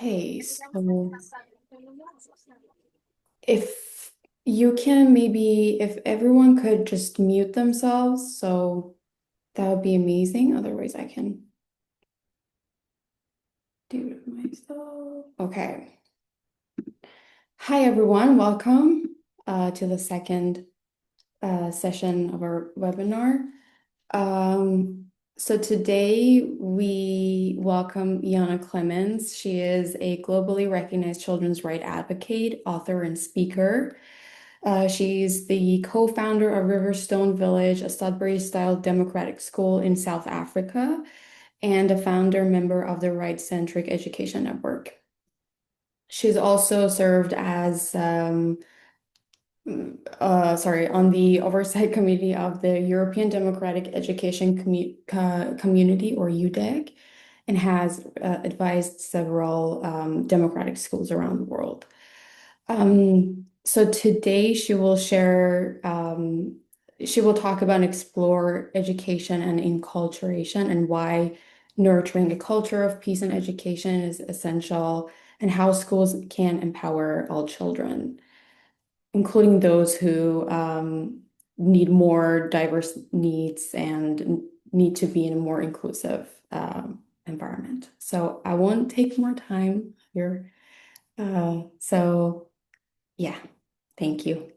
Okay, so if you can maybe, if everyone could just mute themselves, so that would be amazing. Otherwise, I can do it myself. Okay. Hi, everyone. Welcome to the second session of our webinar. Um, so today we welcome Clements. She is a globally recognized children's right advocate, author, and speaker. She's the co-founder of Riverstone Village, a Sudbury-style democratic school in South Africa, and a founder member of the Rights-Centric Education Network. She's also served as on the Oversight Committee of the European Democratic Education Community, or EUDEC, and has advised several democratic schools around the world. So today she will talk about and explore education and enculturation and why nurturing a culture of peace and education is essential and how schools can empower all children, including those who need more diverse needs and need to be in a more inclusive environment. So I won't take more time here. So yeah, thank you.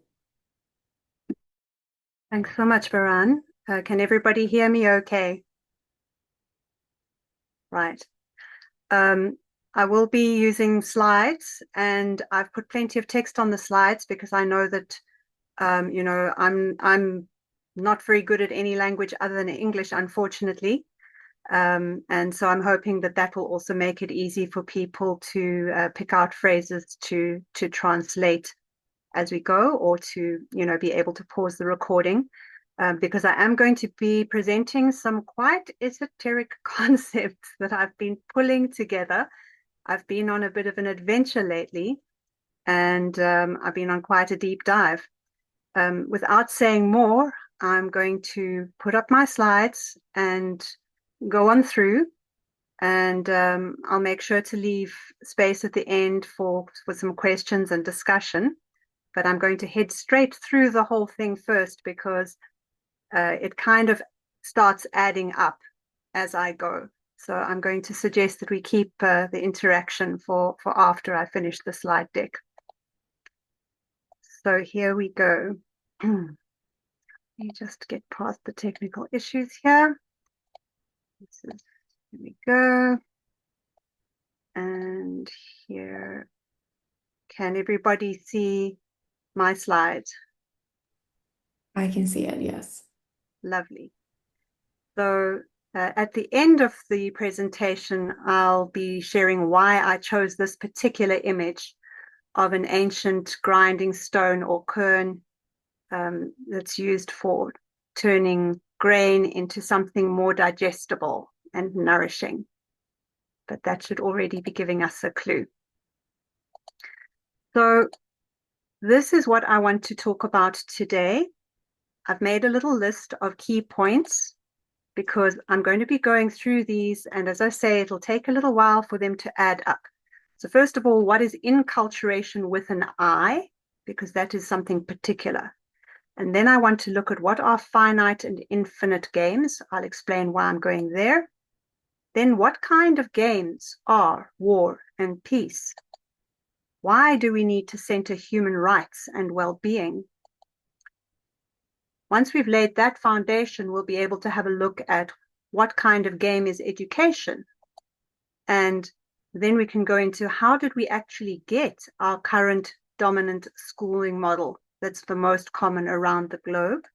Thanks so much, Baran. Can everybody hear me okay? Right. Um, I will be using slides, and I've put plenty of text on the slides because I know that I'm not very good at any language other than English, unfortunately. And so I'm hoping that that will also make it easy for people to pick out phrases to translate as we go, or to be able to pause the recording. Because I am going to be presenting some quite esoteric concepts that I've been pulling together. I've been on a bit of an adventure lately, and I've been on quite a deep dive. Without saying more, I'm going to put up my slides and go on through, and I'll make sure to leave space at the end for some questions and discussion. But I'm going to head straight through the whole thing first because it kind of starts adding up as I go. So I'm going to suggest that we keep the interaction for after I finish the slide deck. So here we go. Let me just get past the technical issues here. Here we go. And here, can everybody see my slides? I can see it, yes. Lovely. So at the end of the presentation, I'll be sharing why I chose this particular image of an ancient grinding stone or quern that's used for turning grain into something more digestible and nourishing. But that should already be giving us a clue. So this is what I want to talk about today. I've made a little list of key points because I'm going to be going through these, and as I say, it'll take a little while for them to add up. So first of all, what is inculturation with an I? Because that is something particular. And then I want to look at what are finite and infinite games. I'll explain why I'm going there. Then what kind of games are war and peace? Why do we need to center human rights and well-being? Once we've laid that foundation, we'll be able to have a look at what kind of game is education. And then we can go into how did we actually get our current dominant schooling model that's the most common around the globe,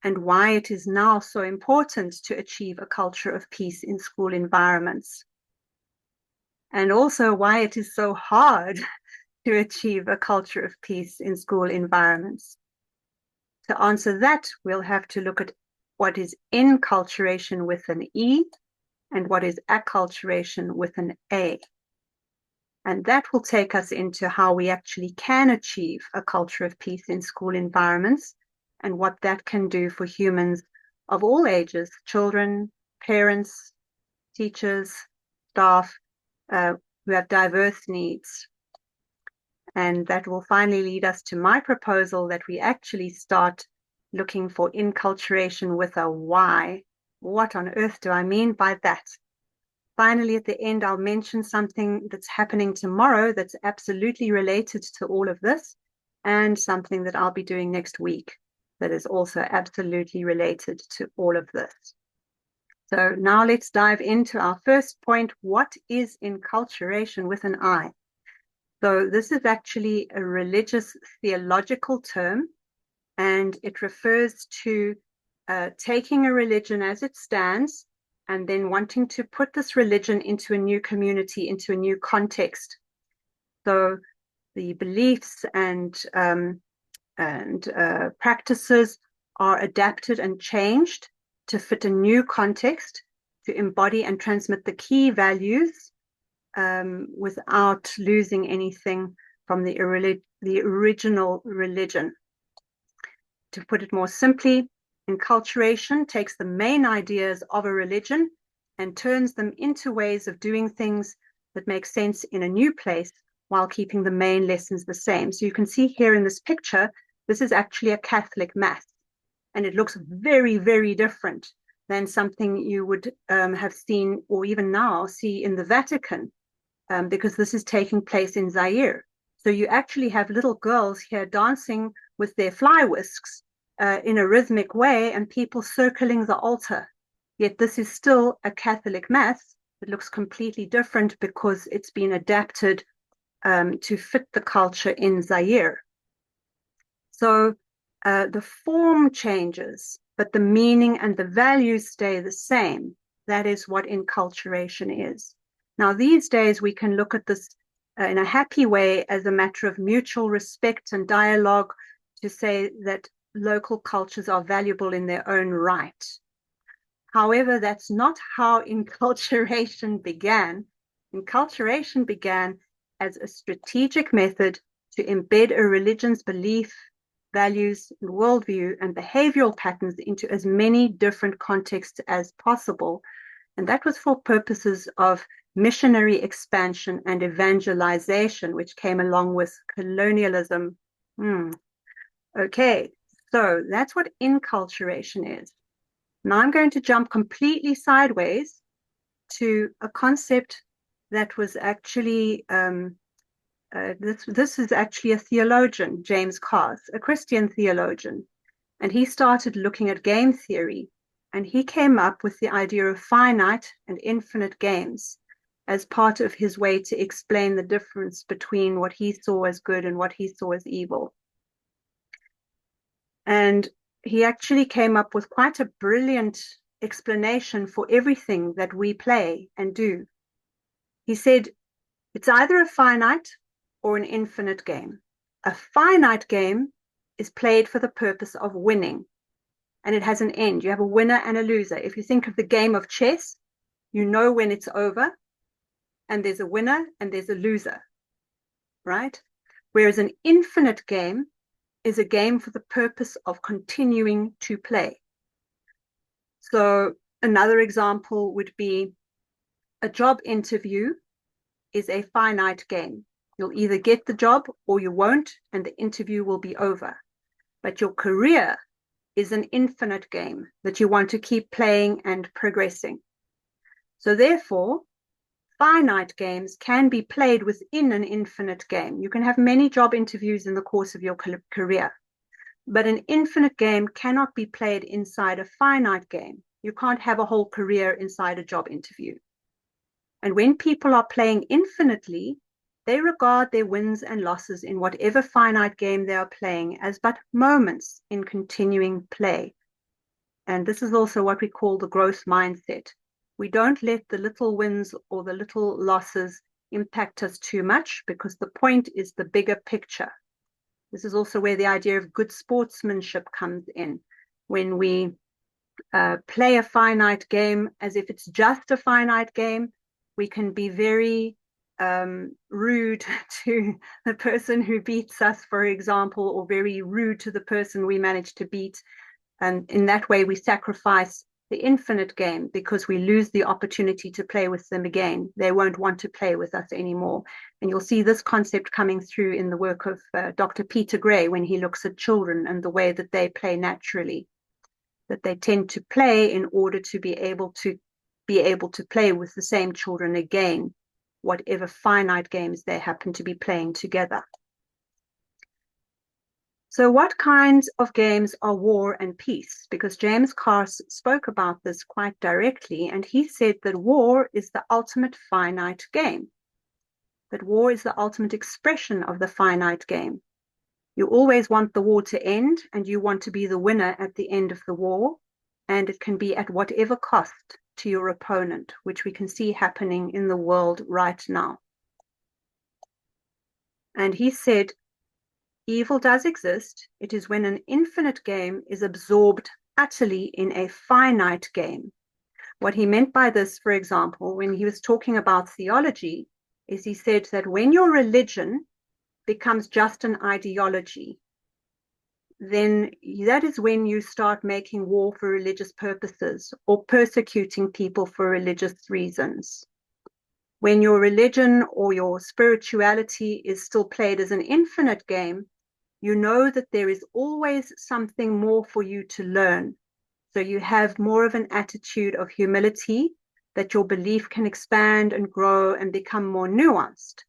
and why it is now so important to achieve a culture of peace in school environments. And also why it is so hard to achieve a culture of peace in school environments. To answer that, we'll have to look at what is enculturation with an E and what is acculturation with an A. And that will take us into how we actually can achieve a culture of peace in school environments and what that can do for humans of all ages, children, parents, teachers, staff, who have diverse needs. And that will finally lead us to my proposal that we actually start looking for inculturation with a why. What on earth do I mean by that? Finally, at the end, I'll mention something that's happening tomorrow that's absolutely related to all of this, and something that I'll be doing next week that is also absolutely related to all of this. So now let's dive into our first point. What is inculturation with an I? So this is actually a religious theological term, and it refers to taking a religion as it stands and then wanting to put this religion into a new community, into a new context. So the beliefs and practices are adapted and changed to fit a new context, to embody and transmit the key values without losing anything from the original religion. To put it more simply, inculturation takes the main ideas of a religion and turns them into ways of doing things that make sense in a new place while keeping the main lessons the same. So you can see here in this picture, this is actually a Catholic Mass, and it looks very, very different than something you would have seen or even now see in the Vatican, because this is taking place in Zaire. So you actually have little girls here dancing with their fly whisks in a rhythmic way, and people circling the altar. Yet this is still a Catholic Mass. It looks completely different because it's been adapted to fit the culture in Zaire. So the form changes, but the meaning and the values stay the same. That is what inculturation is. Now, these days, we can look at this in a happy way as a matter of mutual respect and dialogue to say that local cultures are valuable in their own right. However, that's not how inculturation began. Inculturation began as a strategic method to embed a religion's belief, values, and worldview and behavioral patterns into as many different contexts as possible. And that was for purposes of missionary expansion and evangelization, which came along with colonialism. Okay, so that's what inculturation is. Now I'm going to jump completely sideways to a concept that was actually, this is actually a theologian, James Carse, a Christian theologian, and he started looking at game theory, and he came up with the idea of finite and infinite games as part of his way to explain the difference between what he saw as good and what he saw as evil. And he actually came up with quite a brilliant explanation for everything that we play and do. He said, it's either a finite or an infinite game. A finite game is played for the purpose of winning, and it has an end. You have a winner and a loser. If you think of the game of chess, you know when it's over, and there's a winner and there's a loser, right? Whereas an infinite game is a game for the purpose of continuing to play. So another example would be a job interview is a finite game. You'll either get the job or you won't, and the interview will be over. But your career is an infinite game that you want to keep playing and progressing. So therefore, finite games can be played within an infinite game. You can have many job interviews in the course of your career, but an infinite game cannot be played inside a finite game. You can't have a whole career inside a job interview. And when people are playing infinitely, they regard their wins and losses in whatever finite game they are playing as but moments in continuing play. And this is also what we call the growth mindset. We don't let the little wins or the little losses impact us too much, because the point is the bigger picture. This is also where the idea of good sportsmanship comes in. When we play a finite game as if it's just a finite game, we can be very rude to the person who beats us, for example, or very rude to the person we managed to beat. And in that way, we sacrifice the infinite game, because we lose the opportunity to play with them again. They won't want to play with us anymore. And you'll see this concept coming through in the work of Dr. Peter Gray when he looks at children and the way that they play naturally, that they tend to play in order to be able to play with the same children again, whatever finite games they happen to be playing together. So what kinds of games are war and peace? Because James Carr spoke about this quite directly, and he said that war is the ultimate finite game, that war is the ultimate expression of the finite game. You always want the war to end, and you want to be the winner at the end of the war, and it can be at whatever cost to your opponent, which we can see happening in the world right now. And he said, evil does exist. It is when an infinite game is absorbed utterly in a finite game. What he meant by this, for example, when he was talking about theology, is he said that when your religion becomes just an ideology, then that is when you start making war for religious purposes or persecuting people for religious reasons. When your religion or your spirituality is still played as an infinite game, you know that there is always something more for you to learn. So you have more of an attitude of humility, that your belief can expand and grow and become more nuanced.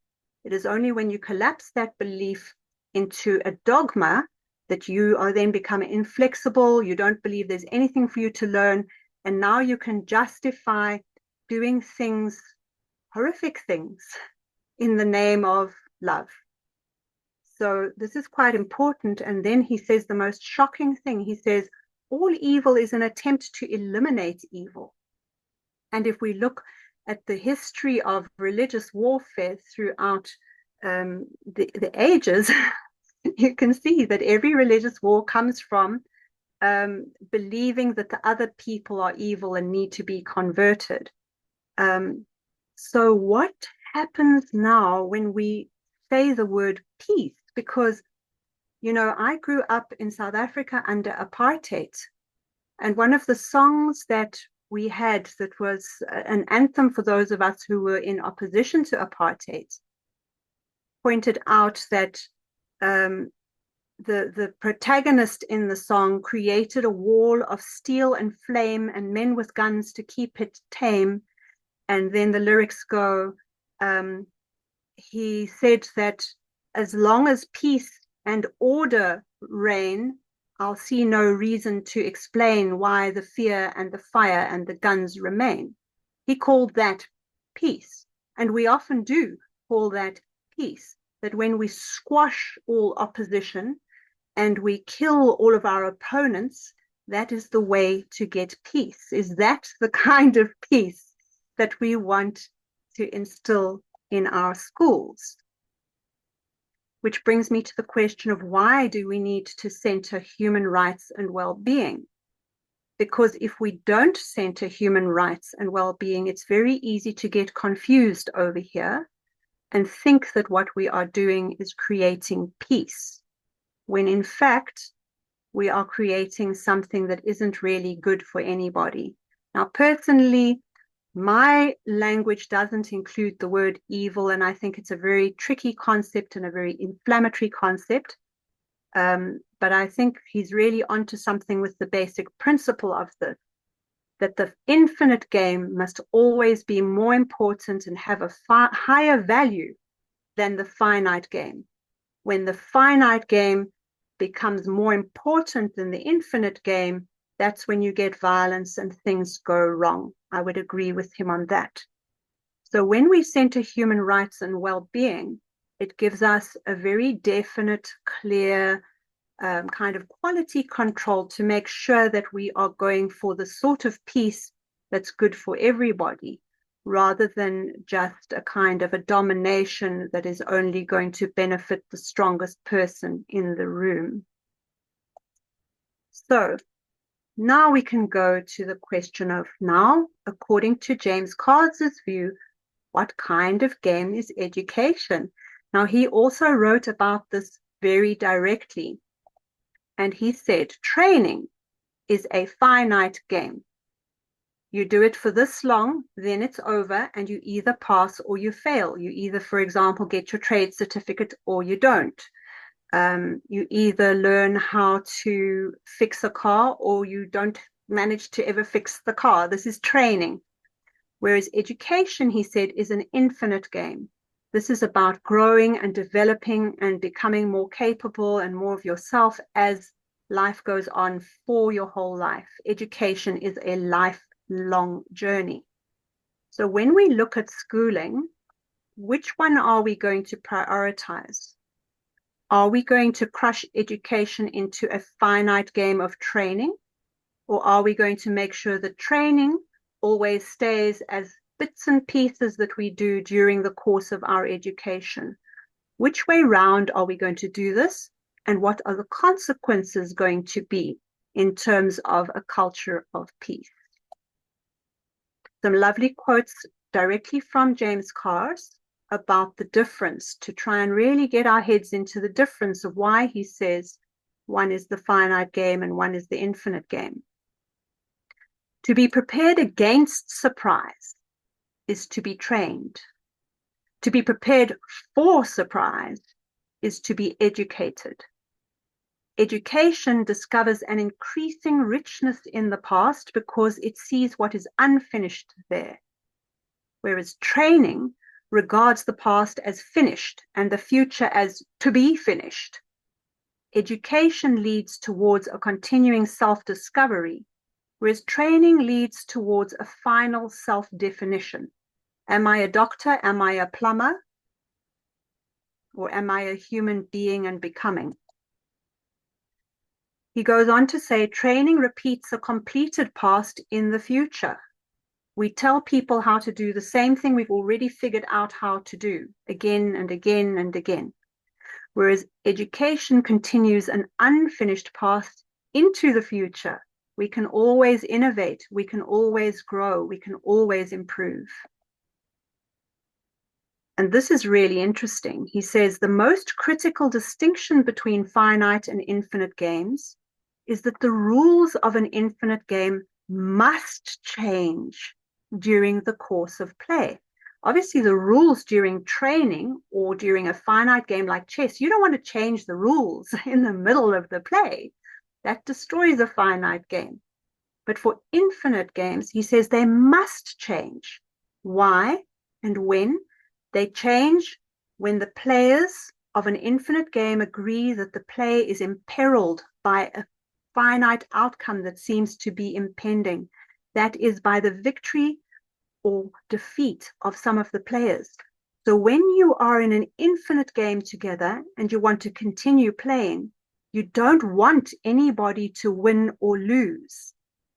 It is only when you collapse that belief into a dogma that you are then become inflexible. You don't believe there's anything for you to learn. And now you can justify doing things, horrific things, in the name of love. So this is quite important. And then he says the most shocking thing. He says, all evil is an attempt to eliminate evil. And if we look at the history of religious warfare throughout the ages, you can see that every religious war comes from believing that the other people are evil and need to be converted. So what happens now when we say the word peace? Because, you know, I grew up in South Africa under apartheid, and one of the songs that we had that was an anthem for those of us who were in opposition to apartheid pointed out that the protagonist in the song created a wall of steel and flame and men with guns to keep it tame. And then the lyrics go, he said that as long as peace and order reign, I'll see no reason to explain why the fear and the fire and the guns remain. He called that peace. And we often do call that peace, that when we squash all opposition and we kill all of our opponents, that is the way to get peace. Is that the kind of peace that we want to instill in our schools? Which brings me to the question of, why do we need to center human rights and well-being? Because if we don't center human rights and well-being, it's very easy to get confused over here and think that what we are doing is creating peace, when in fact, we are creating something that isn't really good for anybody. Now, personally, my language doesn't include the word evil, and I think it's a very tricky concept and a very inflammatory concept. But I think he's really onto something with the basic principle of this, that the infinite game must always be more important and have a higher value than the finite game. When the finite game becomes more important than the infinite game, that's when you get violence and things go wrong. I would agree with him on that. So when we center human rights and well-being, it gives us a very definite, clear kind of quality control to make sure that we are going for the sort of peace that's good for everybody, rather than just a kind of a domination that is only going to benefit the strongest person in the room. So now we can go to the question of, now, according to James Carr's view, what kind of game is education? Now, he also wrote about this very directly. And he said, training is a finite game. You do it for this long, then it's over, and you either pass or you fail. You either, for example, get your trade certificate or you don't. You either learn how to fix a car or you don't manage to ever fix the car. This is training. Whereas education, he said, is an infinite game. This is about growing and developing and becoming more capable and more of yourself as life goes on for your whole life. Education is a lifelong journey. So when we look at schooling, which one are we going to prioritize? Are we going to crush education into a finite game of training? Or are we going to make sure that training always stays as bits and pieces that we do during the course of our education? Which way round are we going to do this? And what are the consequences going to be in terms of a culture of peace? Some lovely quotes directly from James Cars about the difference, to try and really get our heads into the difference of why he says one is the finite game and one is the infinite game. To be prepared against surprise is to be trained. To be prepared for surprise is to be educated. Education discovers an increasing richness in the past because it sees what is unfinished there, whereas training regards the past as finished and the future as to be finished. Education leads towards a continuing self-discovery, whereas training leads towards a final self-definition. Am I a doctor? Am I a plumber? Or am I a human being and becoming? He goes on to say, training repeats a completed past in the future. We tell people how to do the same thing we've already figured out how to do again and again and again. Whereas education continues an unfinished past into the future. We can always innovate, we can always grow, we can always improve. And this is really interesting. He says the most critical distinction between finite and infinite games is that the rules of an infinite game must change during the course of play. Obviously, the rules during training or during a finite game like chess, you don't want to change the rules in the middle of the play. That destroys a finite game. But for infinite games, he says they must change. Why and when? They change when the players of an infinite game agree that the play is imperiled by a finite outcome that seems to be impending. That is by the victory or defeat of some of the players. So when you are in an infinite game together and you want to continue playing, you don't want anybody to win or lose,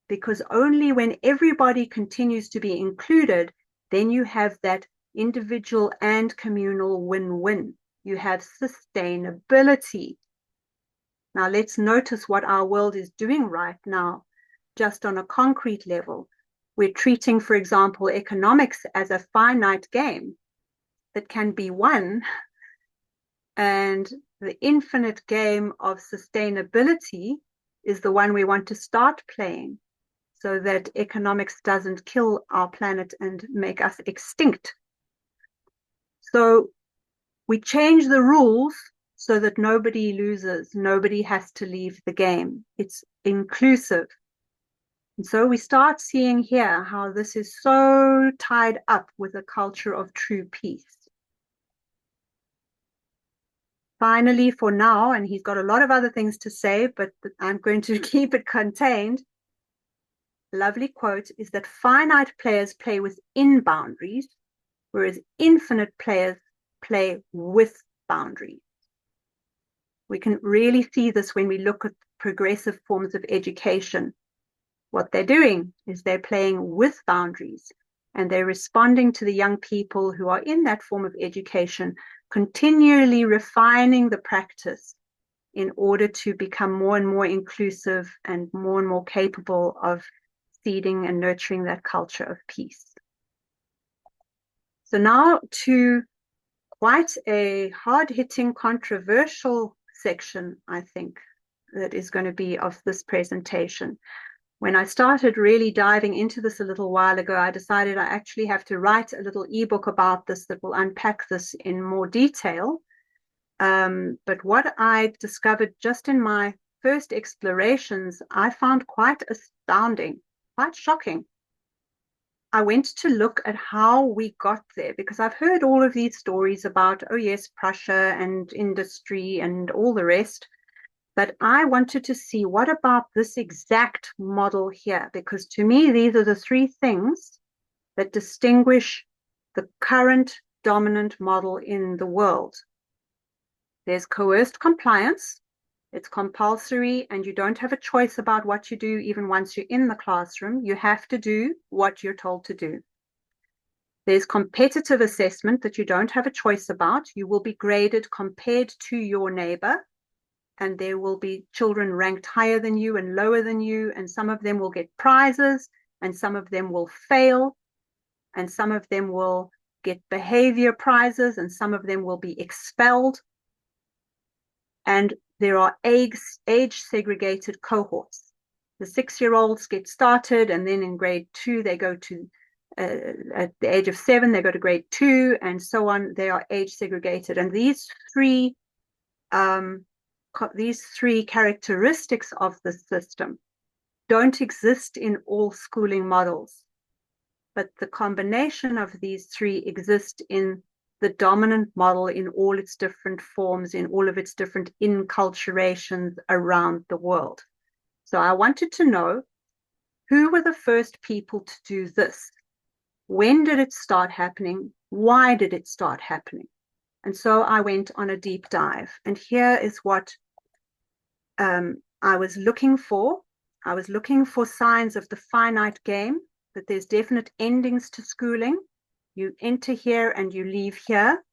because only when everybody continues to be included, then you have that individual and communal win-win. You have sustainability. Now let's notice what our world is doing right now, just on a concrete level. We're treating, for example, economics as a finite game that can be won, and the infinite game of sustainability is the one we want to start playing so that economics doesn't kill our planet and make us extinct. So we change the rules so that nobody loses, nobody has to leave the game. It's inclusive. And so we start seeing here how this is so tied up with a culture of true peace. Finally, for now, and he's got a lot of other things to say, but I'm going to keep it contained. Lovely quote is that finite players play within boundaries, whereas infinite players play with boundaries. We can really see this when we look at progressive forms of education. What they're doing is they're playing with boundaries, and they're responding to the young people who are in that form of education, continually refining the practice in order to become more and more inclusive and more capable of seeding and nurturing that culture of peace. So now to quite a hard-hitting, controversial section, I think, that is going to be of this presentation. When I started really diving into this a little while ago, I decided I actually have to write a little ebook about this that will unpack this in more detail. But what I discovered just in my first explorations, I found quite astounding, quite shocking. I went to look at how we got there because I've heard all of these stories about, oh yes, Prussia and industry and all the rest. But I wanted to see what about this exact model here? Because to me, these are the three things that distinguish the current dominant model in the world. There's coerced compliance. It's compulsory, and you don't have a choice about what you do even once you're in the classroom. You have to do what you're told to do. There's competitive assessment that you don't have a choice about. You will be graded compared to your neighbor, and there will be children ranked higher than you and lower than you, and some of them will get prizes, and some of them will fail, and some of them will get behavior prizes, and some of them will be expelled. And there are age-segregated cohorts. The 6-year-olds get started, and then in grade 2, they go to, at the age of 7, they go to grade 2, and so on. They are age-segregated. And these three characteristics of the system don't exist in all schooling models, but the combination of these three exist in the dominant model in all its different forms, in all of its different inculturations around the world. So I wanted to know, who were the first people to do this? When did it start happening? Why did it start happening? And so I went on a deep dive. And here is what I was looking for. I was looking for signs of the finite game, that there's definite endings to schooling. You enter here and you leave here,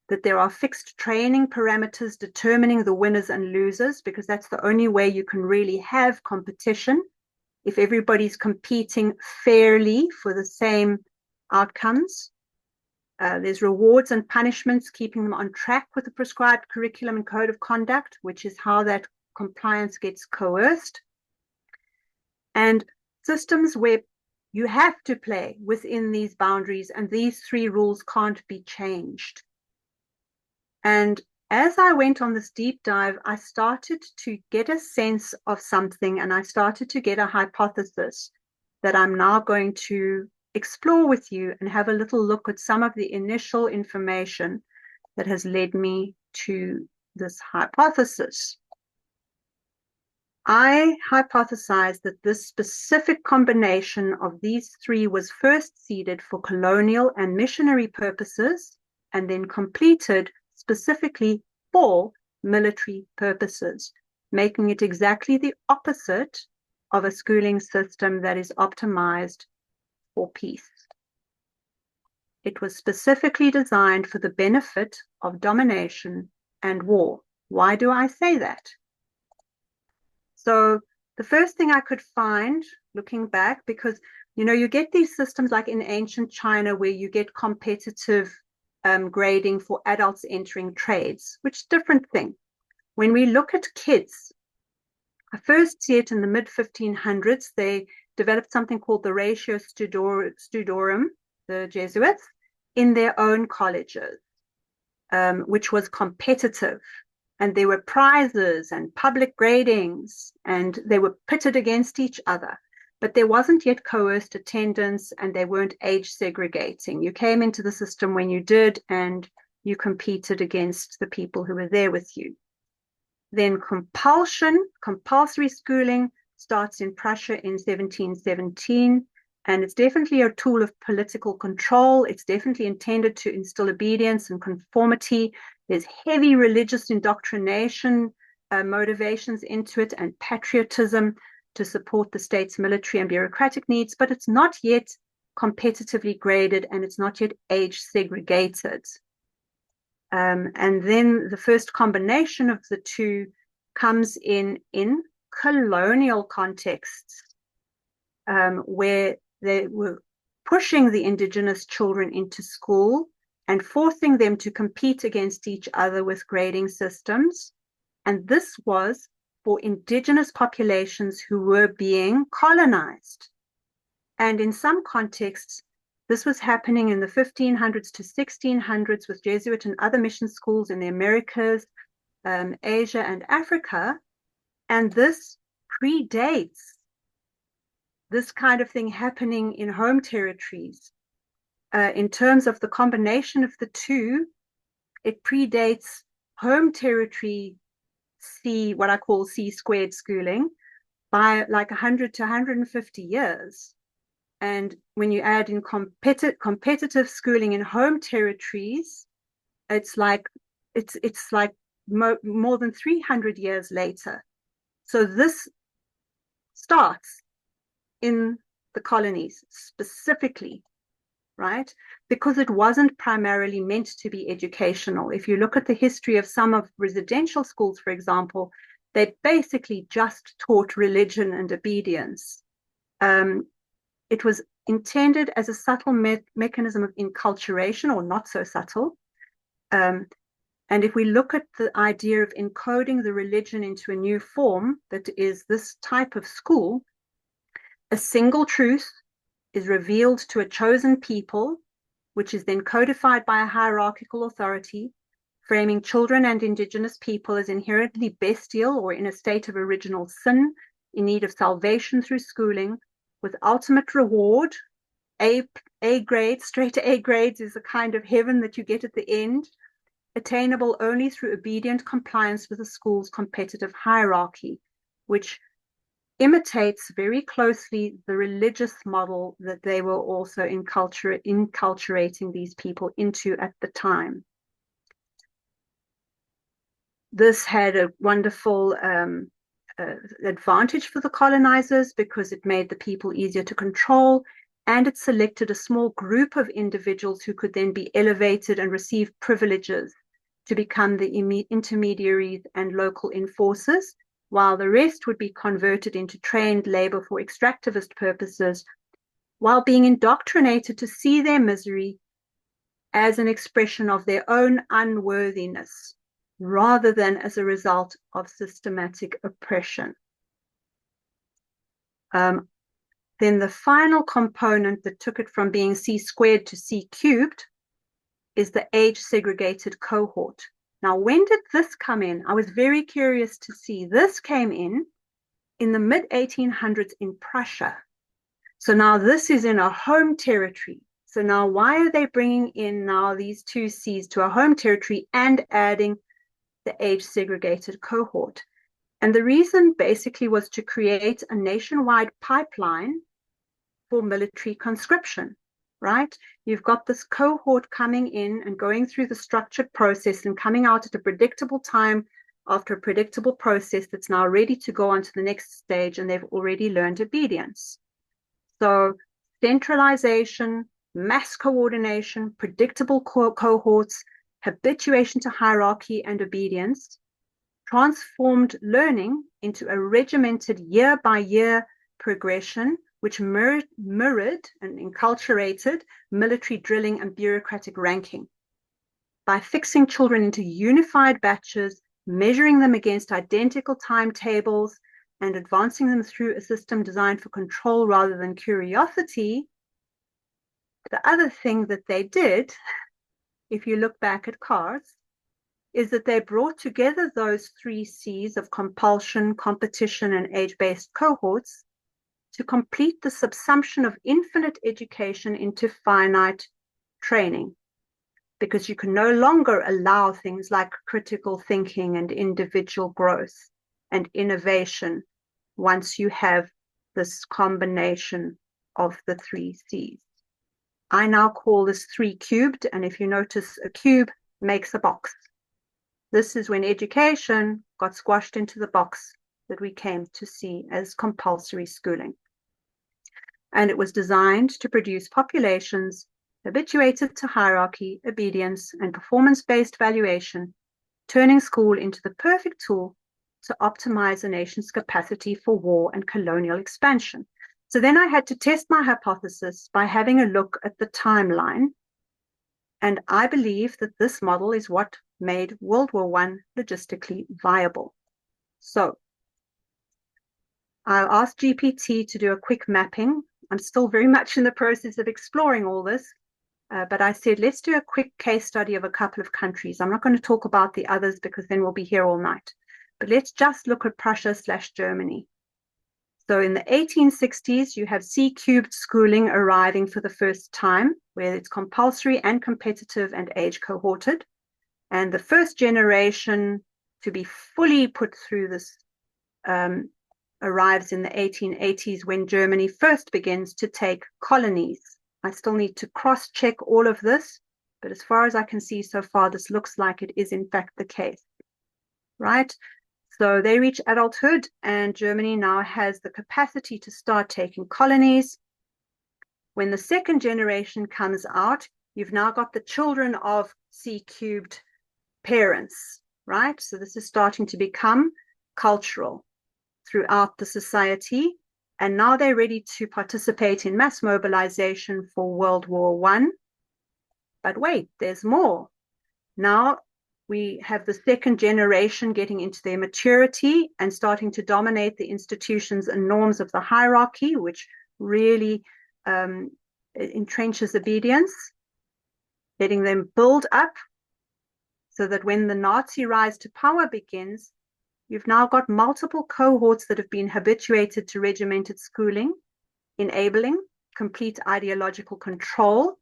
that there are fixed training parameters determining the winners and losers, because that's the only way you can really have competition. If everybody's competing fairly for the same outcomes, there's rewards and punishments, keeping them on track with the prescribed curriculum and code of conduct, which is how that compliance gets coerced. And systems where you have to play within these boundaries, and these three rules can't be changed. And as I went on this deep dive, I started to get a sense of something, and I started to get a hypothesis that I'm now going to explore with you and have a little look at some of the initial information that has led me to this hypothesis. I hypothesized that this specific combination of these three was first seeded for colonial and missionary purposes, and then completed specifically for military purposes, making it exactly the opposite of a schooling system that is optimized for peace. It was specifically designed for the benefit of domination and war. Why do I say that? So the first thing I could find, looking back, because you get these systems like in ancient China where you get competitive grading for adults entering trades, which is a different thing. When we look at kids, I first see it in the mid-1500s. They developed something called the Ratio Studorum, the Jesuits, in their own colleges, which was competitive. And there were prizes and public gradings, and they were pitted against each other. But there wasn't yet coerced attendance, and they weren't age segregating. You came into the system when you did, and you competed against the people who were there with you. Then compulsory schooling starts in Prussia in 1717, and it's definitely a tool of political control. It's definitely intended to instill obedience and conformity. There's heavy religious indoctrination motivations into it, and patriotism to support the state's military and bureaucratic needs, but it's not yet competitively graded, and it's not yet age segregated. And then the first combination of the two comes in colonial contexts, where they were pushing the indigenous children into school and forcing them to compete against each other with grading systems. And this was for indigenous populations who were being colonized. And in some contexts, this was happening in the 1500s to 1600s with Jesuit and other mission schools in the Americas, Asia, and Africa. And this predates this kind of thing happening in home territories. In terms of the combination of the two, it predates home territory what I call C squared schooling by like 100 to 150 years. And when you add in competitive schooling in home territories, it's like more than 300 years later. So this starts in the colonies specifically, right? Because it wasn't primarily meant to be educational. If you look at the history of some of residential schools, for example, they basically just taught religion and obedience. It was intended as a subtle mechanism of enculturation, or not so subtle. And if we look at the idea of encoding the religion into a new form that is this type of school, a single truth is revealed to a chosen people, which is then codified by a hierarchical authority, framing children and indigenous people as inherently bestial or in a state of original sin, in need of salvation through schooling, with ultimate reward. A grade, straight A grades is a kind of heaven that you get at the end, attainable only through obedient compliance with the school's competitive hierarchy, which imitates very closely the religious model that they were also enculturating these people into at the time. This had a wonderful advantage for the colonizers because it made the people easier to control, and it selected a small group of individuals who could then be elevated and receive privileges to become the intermediaries and local enforcers, while the rest would be converted into trained labor for extractivist purposes, while being indoctrinated to see their misery as an expression of their own unworthiness, rather than as a result of systematic oppression. Then the final component that took it from being C squared to C cubed is the age-segregated cohort. Now, when did this come in? I was very curious to see. This came in the mid-1800s in Prussia. So now this is in a home territory. So now why are they bringing in now these two C's to a home territory and adding the age-segregated cohort? And the reason basically was to create a nationwide pipeline for military conscription, right? You've got this cohort coming in and going through the structured process and coming out at a predictable time after a predictable process that's now ready to go on to the next stage, and they've already learned obedience. So centralization, mass coordination, predictable cohorts, habituation to hierarchy and obedience, transformed learning into a regimented year-by-year progression, which mirrored and enculturated military drilling and bureaucratic ranking. By fixing children into unified batches, measuring them against identical timetables, and advancing them through a system designed for control rather than curiosity, the other thing that they did, if you look back at cards, is that they brought together those three C's of compulsion, competition, and age-based cohorts to complete the subsumption of infinite education into finite training, because you can no longer allow things like critical thinking and individual growth and innovation once you have this combination of the three C's. I now call this 3 cubed, and if you notice, a cube makes a box. This is when education got squashed into the box that we came to see as compulsory schooling. And it was designed to produce populations habituated to hierarchy, obedience, and performance-based valuation, turning school into the perfect tool to optimize a nation's capacity for war and colonial expansion. So then I had to test my hypothesis by having a look at the timeline. And I believe that this model is what made World War I logistically viable. So I asked GPT to do a quick mapping. I'm still very much in the process of exploring all this, but I said, let's do a quick case study of a couple of countries. I'm not going to talk about the others because then we'll be here all night. But let's just look at Prussia/Germany. So in the 1860s, you have C-cubed schooling arriving for the first time, where it's compulsory and competitive and age cohorted. And the first generation to be fully put through this arrives in the 1880s, when Germany first begins to take colonies. I still need to cross-check all of this, but as far as I can see so far, this looks like it is in fact the case, right? So they reach adulthood, and Germany now has the capacity to start taking colonies. When the second generation comes out, you've now got the children of C-cubed parents, right? So this is starting to become cultural throughout the society. And now they're ready to participate in mass mobilization for World War I. But wait, there's more. Now we have the second generation getting into their maturity and starting to dominate the institutions and norms of the hierarchy, which really entrenches obedience, letting them build up so that when the Nazi rise to power begins, you've now got multiple cohorts that have been habituated to regimented schooling, enabling complete ideological control.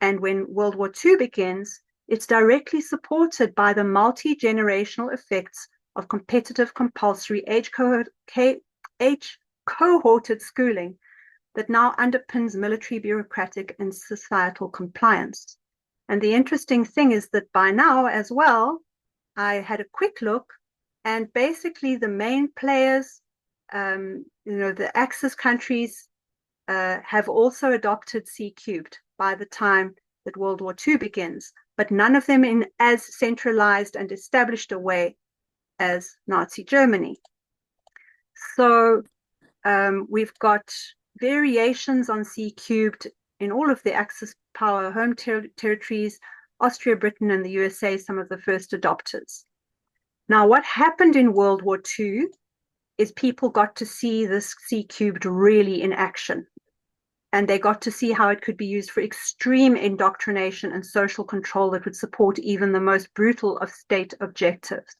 And when World War II begins, it's directly supported by the multi-generational effects of competitive, compulsory, age-cohorted schooling that now underpins military, bureaucratic, and societal compliance. And the interesting thing is that by now as well, I had a quick look, and basically the main players, the Axis countries have also adopted C-cubed by the time that World War II begins, but none of them in as centralized and established a way as Nazi Germany. So we've got variations on C-cubed in all of the Axis power home territories, Austria, Britain, and the USA, some of the first adopters. Now, what happened in World War II is people got to see this C-cubed really in action. And they got to see how it could be used for extreme indoctrination and social control that would support even the most brutal of state objectives.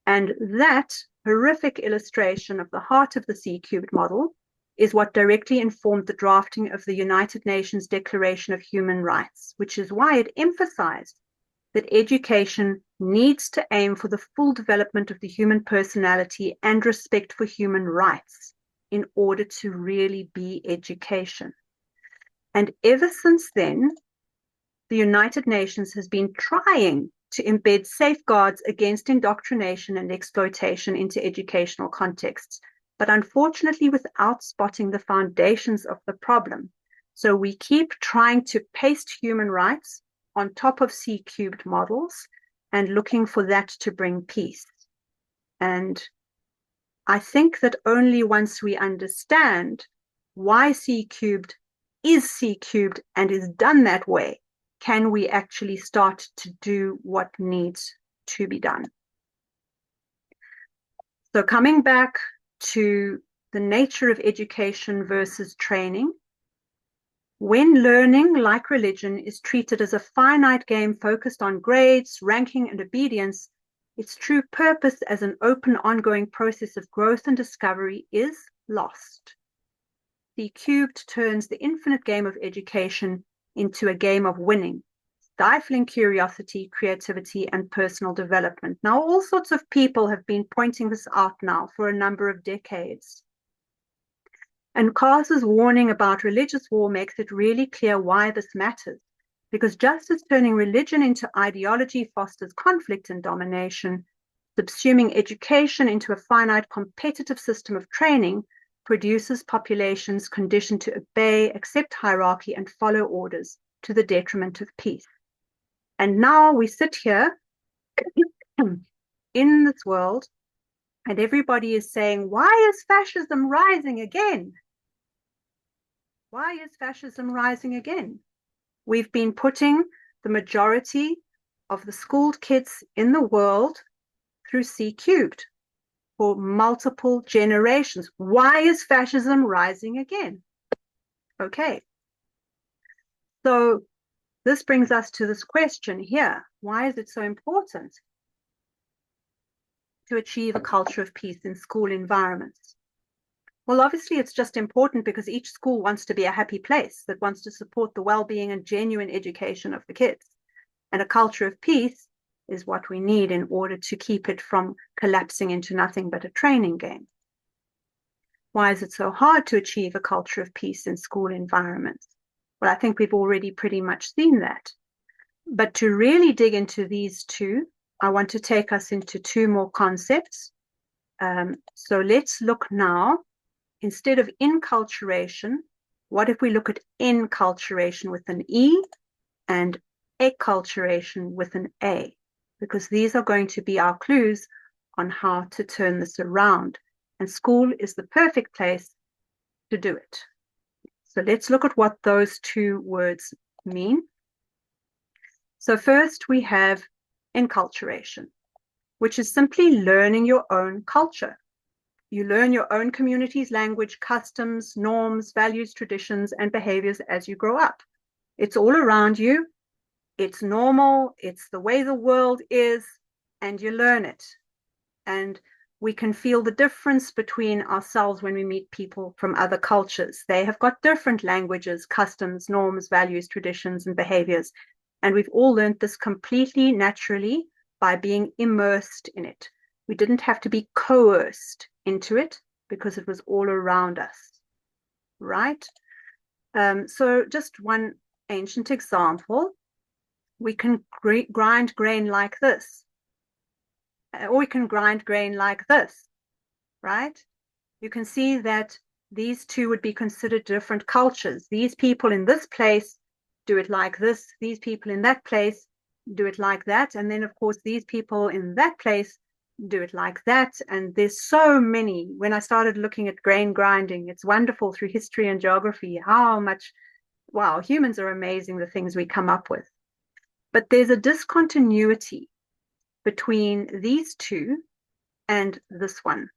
And that horrific illustration of the heart of the C-cubed model is what directly informed the drafting of the United Nations Declaration of Human Rights, which is why it emphasized that education needs to aim for the full development of the human personality and respect for human rights in order to really be education. And ever since then, the United Nations has been trying to embed safeguards against indoctrination and exploitation into educational contexts, but unfortunately without spotting the foundations of the problem. So we keep trying to paste human rights on top of C-cubed models and looking for that to bring peace. And I think that only once we understand why C-cubed is C-cubed and is done that way, can we actually start to do what needs to be done. So coming back to the nature of education versus training, when learning, like religion, is treated as a finite game focused on grades, ranking, and obedience, its true purpose as an open, ongoing process of growth and discovery is lost. C-cubed turns the infinite game of education into a game of winning, stifling curiosity, creativity, and personal development. Now, all sorts of people have been pointing this out now for a number of decades. And Carter's warning about religious war makes it really clear why this matters. Because just as turning religion into ideology fosters conflict and domination, subsuming education into a finite competitive system of training produces populations conditioned to obey, accept hierarchy, and follow orders to the detriment of peace. And now we sit here in this world, and everybody is saying, why is fascism rising again? Why is fascism rising again? We've been putting the majority of the schooled kids in the world through C-cubed. for multiple generations. Why is fascism rising again? Okay. So this brings us to this question here. Why is it so important to achieve a culture of peace in school environments? Well, obviously, it's just important because each school wants to be a happy place that wants to support the well-being and genuine education of the kids. And a culture of peace is what we need in order to keep it from collapsing into nothing but a training game. Why is it so hard to achieve a culture of peace in school environments? Well, I think we've already pretty much seen that. But to really dig into these two, I want to take us into two more concepts. So let's look now, instead of inculturation, what if we look at enculturation with an E and acculturation with an A? Because these are going to be our clues on how to turn this around. And school is the perfect place to do it. So let's look at what those two words mean. So first we have enculturation, which is simply learning your own culture. You learn your own community's language, customs, norms, values, traditions, and behaviors as you grow up. It's all around you. It's normal. It's the way the world is, and you learn it. And we can feel the difference between ourselves when we meet people from other cultures. They have got different languages, customs, norms, values, traditions, and behaviors. And we've all learned this completely naturally by being immersed in it. We didn't have to be coerced into it because it was all around us, right? So just one ancient example, we can grind grain like this, or we can grind grain like this, right? You can see that these two would be considered different cultures. These people in this place do it like this. These people in that place do it like that. And then, of course, these people in that place do it like that. And there's so many. When I started looking at grain grinding, it's wonderful through history and geography how much, wow, humans are amazing, the things we come up with. But there's a discontinuity between these two and this one.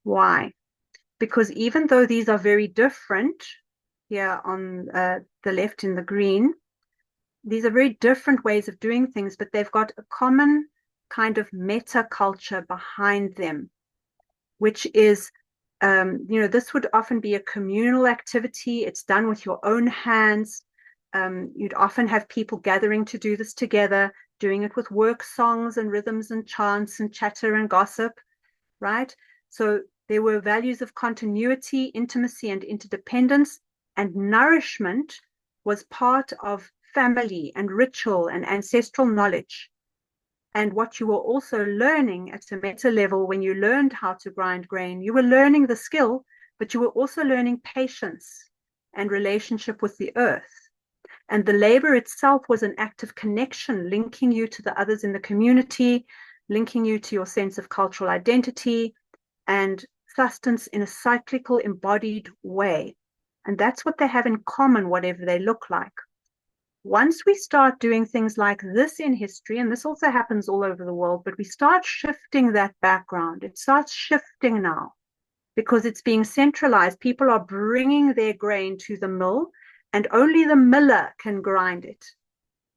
Why? Because even though these are very different, here on the left in the green, these are very different ways of doing things, but they've got a common kind of meta culture behind them, which is, this would often be a communal activity. It's done with your own hands. You'd often have people gathering to do this together, doing it with work songs and rhythms and chants and chatter and gossip, right? So there were values of continuity, intimacy, and interdependence, and nourishment was part of family and ritual and ancestral knowledge. And what you were also learning at a meta level when you learned how to grind grain, you were learning the skill, but you were also learning patience and relationship with the earth. And the labor itself was an act of connection, linking you to the others in the community, linking you to your sense of cultural identity and sustenance in a cyclical, embodied way. And that's what they have in common, whatever they look like. Once we start doing things like this in history, and this also happens all over the world, but we start shifting that background. It starts shifting now because it's being centralized. People are bringing their grain to the mill, and only the miller can grind it.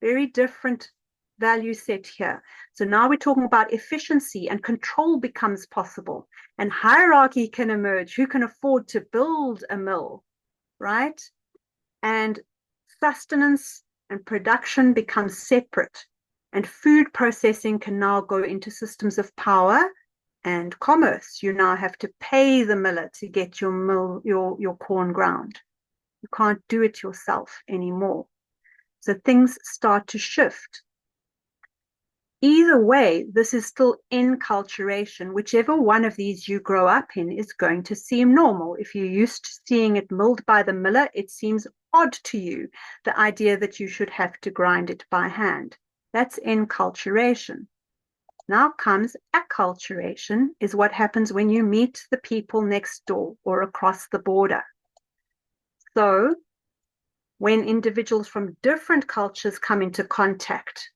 Very different value set here. So now we're talking about efficiency, and control becomes possible, and hierarchy can emerge. Who can afford to build a mill, right? And sustenance and production become separate, and food processing can now go into systems of power and commerce. You now have to pay the miller to get your mill, your corn ground. You can't do it yourself anymore. So things start to shift. Either way, this is still enculturation. Whichever one of these you grow up in is going to seem normal. If you're used to seeing it milled by the miller, it seems odd to you, the idea that you should have to grind it by hand. That's enculturation. Now comes acculturation, is what happens when you meet the people next door or across the border. So when individuals from different cultures come into contact,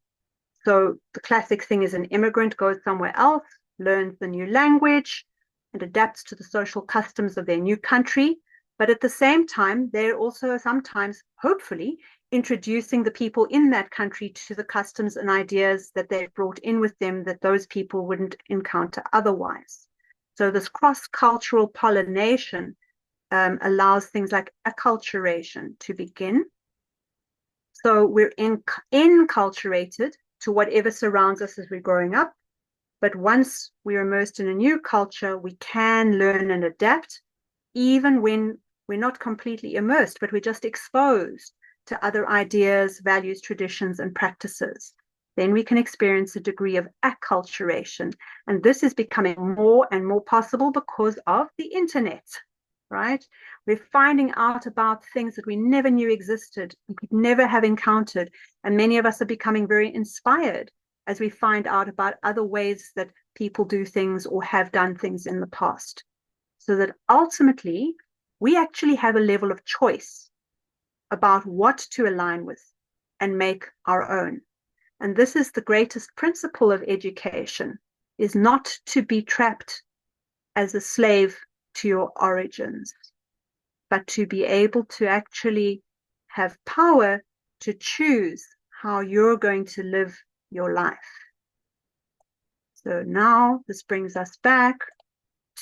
so the classic thing is an immigrant goes somewhere else, learns the new language and adapts to the social customs of their new country. But at the same time, they're also sometimes, hopefully, introducing the people in that country to the customs and ideas that they've brought in with them that those people wouldn't encounter otherwise. So this cross-cultural pollination allows things like acculturation to begin. So we're enculturated to whatever surrounds us as we're growing up. But once we're immersed in a new culture, we can learn and adapt, even when we're not completely immersed, but we're just exposed to other ideas, values, traditions, and practices. Then we can experience a degree of acculturation. And this is becoming more and more possible because of the internet, right? We're finding out about things that we never knew existed, we could never have encountered. And many of us are becoming very inspired as we find out about other ways that people do things or have done things in the past. So that ultimately, we actually have a level of choice about what to align with and make our own. And this is the greatest principle of education, is not to be trapped as a slave to your origins, but to be able to actually have power to choose how you're going to live your life. So now this brings us back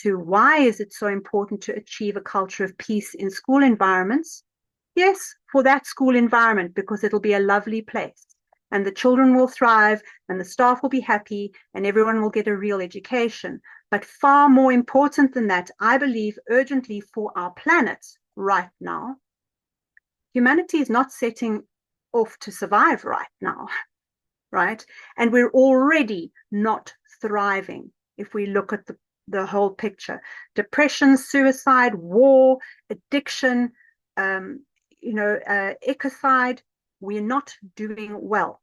to why is it so important to achieve a culture of peace in school environments? Yes, for that school environment, because it'll be a lovely place and the children will thrive and the staff will be happy and everyone will get a real education. But far more important than that, I believe urgently for our planet right now, humanity is not setting off to survive right now, right? And we're already not thriving if we look at the whole picture. Depression, suicide, war, addiction, ecocide, we're not doing well.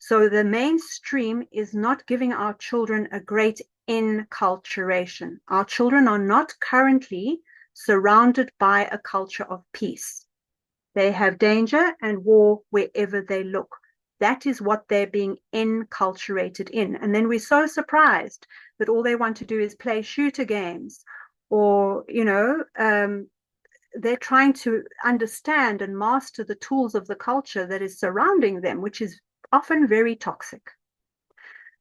So the mainstream is not giving our children a great enculturation. Our children are not currently surrounded by a culture of peace. They have danger and war wherever they look. That is what they're being enculturated in. And then we're so surprised that all they want to do is play shooter games or, they're trying to understand and master the tools of the culture that is surrounding them, which is often very toxic.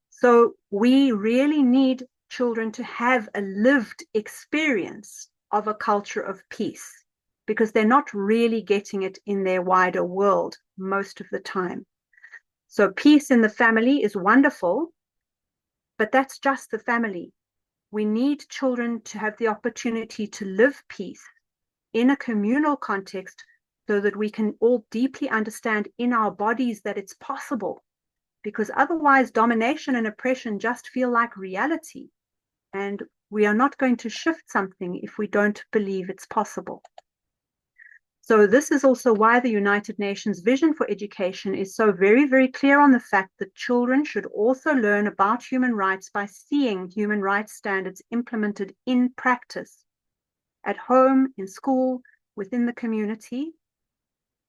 So we really need children to have a lived experience of a culture of peace, because they're not really getting it in their wider world most of the time. So peace in the family is wonderful, but that's just the family. We need children to have the opportunity to live peace in a communal context so that we can all deeply understand in our bodies that it's possible, because otherwise domination and oppression just feel like reality. And we are not going to shift something if we don't believe it's possible. So this is also why the United Nations vision for education is so very, very clear on the fact that children should also learn about human rights by seeing human rights standards implemented in practice, at home, in school, within the community.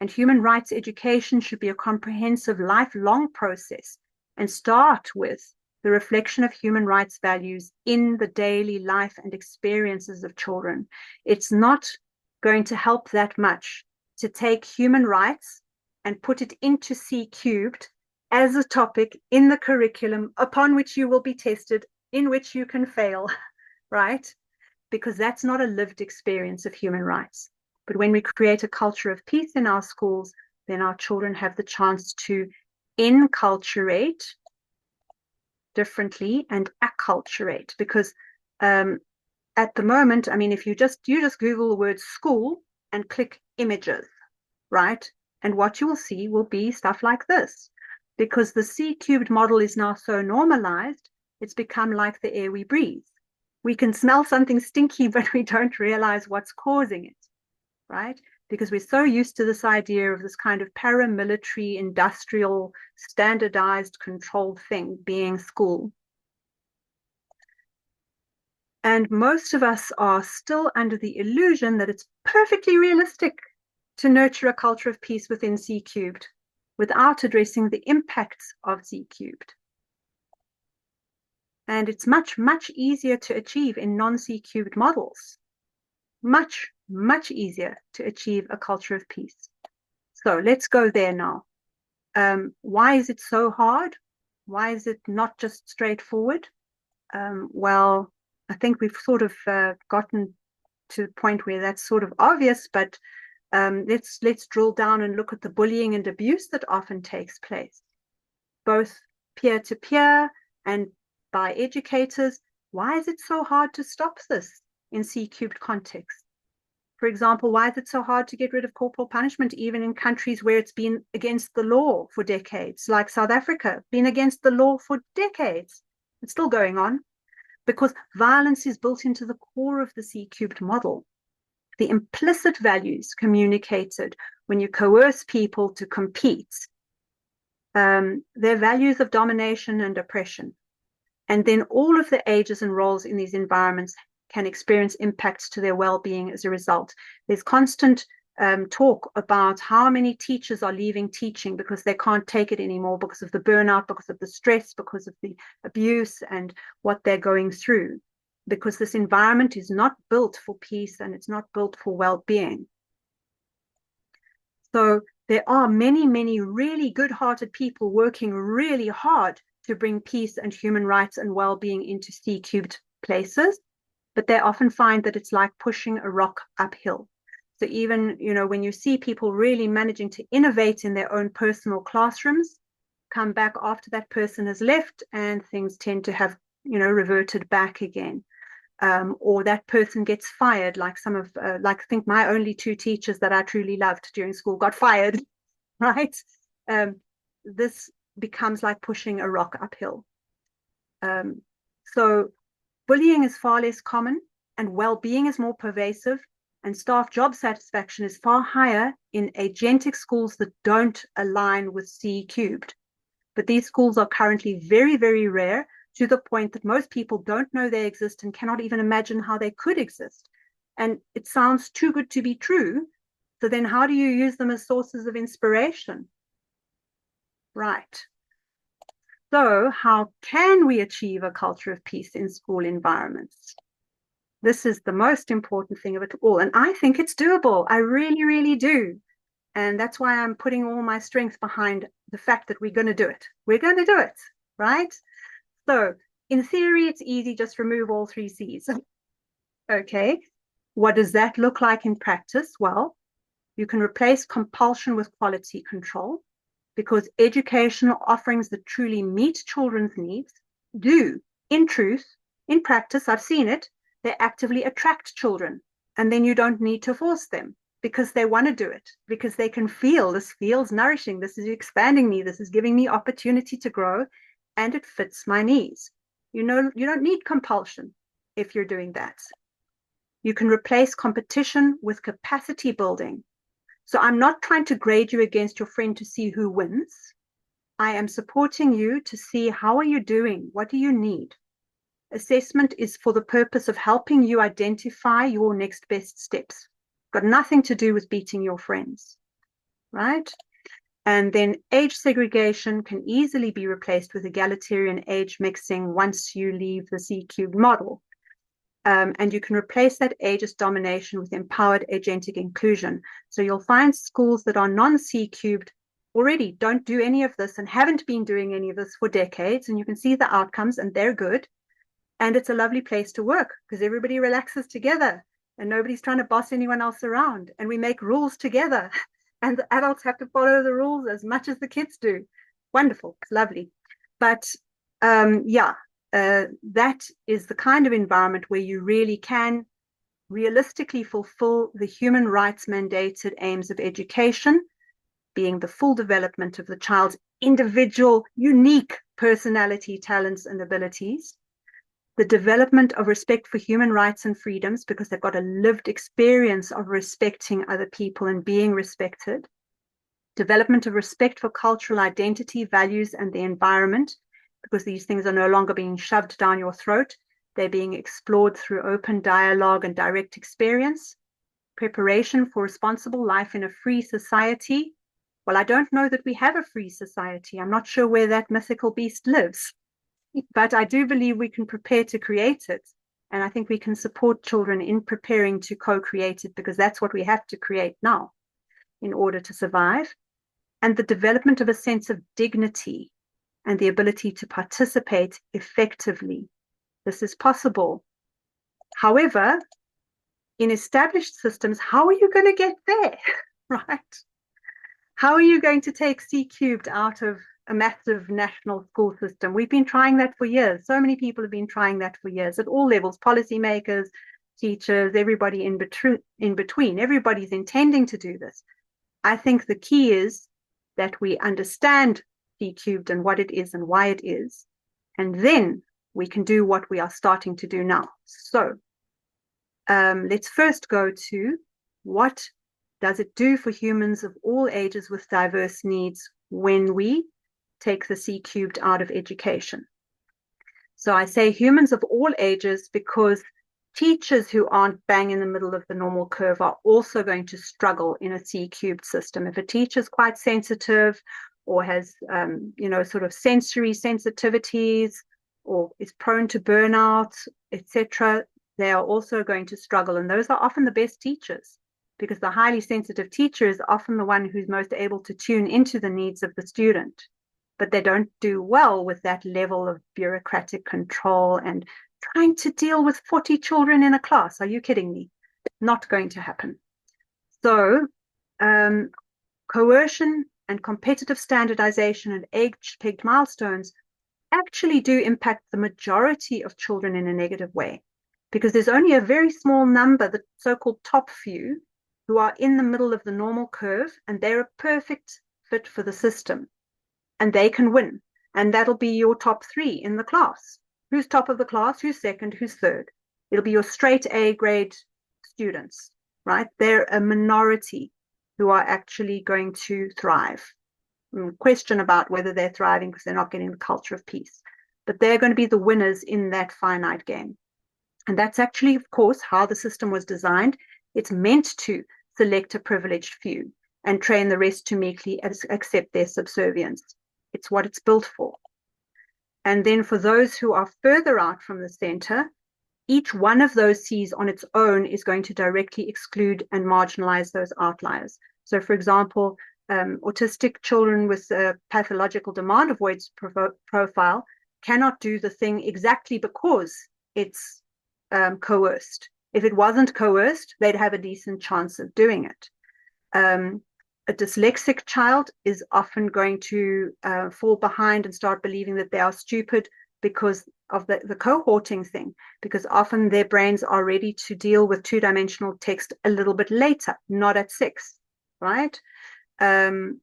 And human rights education should be a comprehensive lifelong process and start with the reflection of human rights values in the daily life and experiences of children. It's not going to help that much to take human rights and put it into C³ as a topic in the curriculum upon which you will be tested, in which you can fail, right? Because that's not a lived experience of human rights. But when we create a culture of peace in our schools, then our children have the chance to enculturate differently and acculturate. Because at the moment, I mean, if you just Google the word school and click images, right? And what you will see will be stuff like this. Because the C³ model is now so normalized, it's become like the air we breathe. We can smell something stinky, but we don't realize what's causing it, right? Because we're so used to this idea of this kind of paramilitary, industrial, standardized, controlled thing being school. And most of us are still under the illusion that it's perfectly realistic to nurture a culture of peace within C³ without addressing the impacts of C³. And it's much, much easier to achieve in non-C cubed models. Much, much easier to achieve a culture of peace. So let's go there now. Why is it so hard? Why is it not just straightforward? Well, I think we've sort of gotten to the point where that's sort of obvious, but let's drill down and look at the bullying and abuse that often takes place, both peer to peer and by educators. Why is it so hard to stop this in C cubed context? For example, why is it so hard to get rid of corporal punishment, even in countries where it's been against the law for decades, like South Africa, been against the law for decades? It's still going on because violence is built into the core of the C cubed model. The implicit values communicated when you coerce people to compete, their values of domination and oppression. And then all of the ages and roles in these environments can experience impacts to their well-being as a result. There's constant talk about how many teachers are leaving teaching because they can't take it anymore, because of the burnout, because of the stress, because of the abuse and what they're going through, because this environment is not built for peace and it's not built for well-being. So there are many, many really good-hearted people working really hard to bring peace and human rights and well-being into C cubed places, but they often find that it's like pushing a rock uphill. So even, when you see people really managing to innovate in their own personal classrooms, come back after that person has left and things tend to have, reverted back again. Or that person gets fired, like I think my only two teachers that I truly loved during school got fired, right? This becomes like pushing a rock uphill. So bullying is far less common and well-being is more pervasive, and staff job satisfaction is far higher in agentic schools that don't align with C cubed. But these schools are currently very, very rare, to the point that most people don't know they exist and cannot even imagine how they could exist. And it sounds too good to be true. So then how do you use them as sources of inspiration? Right. So how can we achieve a culture of peace in school environments? This is the most important thing of it all. And I think it's doable. I really, really do. And that's why I'm putting all my strength behind the fact that we're going to do it. We're going to do it, right? So in theory, it's easy, just remove all three C's. Okay, what does that look like in practice? Well, you can replace compulsion with quality control, because educational offerings that truly meet children's needs do, in truth, in practice, I've seen it, they actively attract children. And then you don't need to force them because they want to do it, because they can feel this feels nourishing. This is expanding me. This is giving me opportunity to grow, and it fits my needs. You don't need compulsion if you're doing that. You can replace competition with capacity building. So I'm not trying to grade you against your friend to see who wins. I am supporting you to see how are you doing? What do you need? Assessment is for the purpose of helping you identify your next best steps. Got nothing to do with beating your friends, right? And then age segregation can easily be replaced with egalitarian age mixing once you leave the C cubed model. And you can replace that ageist domination with empowered agentic inclusion. So you'll find schools that are non-C cubed already don't do any of this and haven't been doing any of this for decades. And you can see the outcomes and they're good. And it's a lovely place to work because everybody relaxes together and nobody's trying to boss anyone else around. And we make rules together. And the adults have to follow the rules as much as the kids do. Wonderful. It's lovely. But that is the kind of environment where you really can realistically fulfill the human rights mandated aims of education, being the full development of the child's individual, unique personality, talents, and abilities, the development of respect for human rights and freedoms, because they've got a lived experience of respecting other people and being respected, development of respect for cultural identity, values, and the environment, because these things are no longer being shoved down your throat. They're being explored through open dialogue and direct experience. Preparation for responsible life in a free society. Well, I don't know that we have a free society. I'm not sure where that mythical beast lives. but I do believe we can prepare to create it. And I think we can support children in preparing to co-create it, because that's what we have to create now in order to survive. And the development of a sense of dignity and the ability to participate effectively. This is possible. However, in established systems, how are you going to get there, right? How are you going to take C cubed out of a massive national school system? We've been trying that for years. So many people have been trying that for years at all levels, policymakers, teachers, everybody in between. Everybody's intending to do this. I think the key is that we understand C cubed and what it is and why it is, and then we can do what we are starting to do now. So let's first go to what does it do for humans of all ages with diverse needs when we take the C cubed out of education. So I say humans of all ages because teachers who aren't bang in the middle of the normal curve are also going to struggle in a C cubed system. If a teacher is quite sensitive or has, sort of sensory sensitivities or is prone to burnout, etc., they are also going to struggle. And those are often the best teachers, because the highly sensitive teacher is often the one who's most able to tune into the needs of the student. But they don't do well with that level of bureaucratic control and trying to deal with 40 children in a class. Are you kidding me? Not going to happen. So coercion and competitive standardization and age-pegged milestones actually do impact the majority of children in a negative way, because there's only a very small number, the so-called top few, who are in the middle of the normal curve, and they're a perfect fit for the system, and they can win. And that'll be your top 3 in the class. Who's top of the class, who's second, who's third? It'll be your straight A grade students, right? They're a minority who are actually going to thrive. Question about whether they're thriving because they're not getting the culture of peace. But they're going to be the winners in that finite game. And that's actually, of course, how the system was designed. It's meant to select a privileged few and train the rest to meekly accept their subservience. It's what it's built for. And then for those who are further out from the center, each one of those C's on its own is going to directly exclude and marginalize those outliers. So, for example, autistic children with a pathological demand avoidance profile cannot do the thing exactly because it's coerced. If it wasn't coerced, they'd have a decent chance of doing it. A dyslexic child is often going to fall behind and start believing that they are stupid because of the cohorting thing, because often their brains are ready to deal with two-dimensional text a little bit later, not at 6, right? If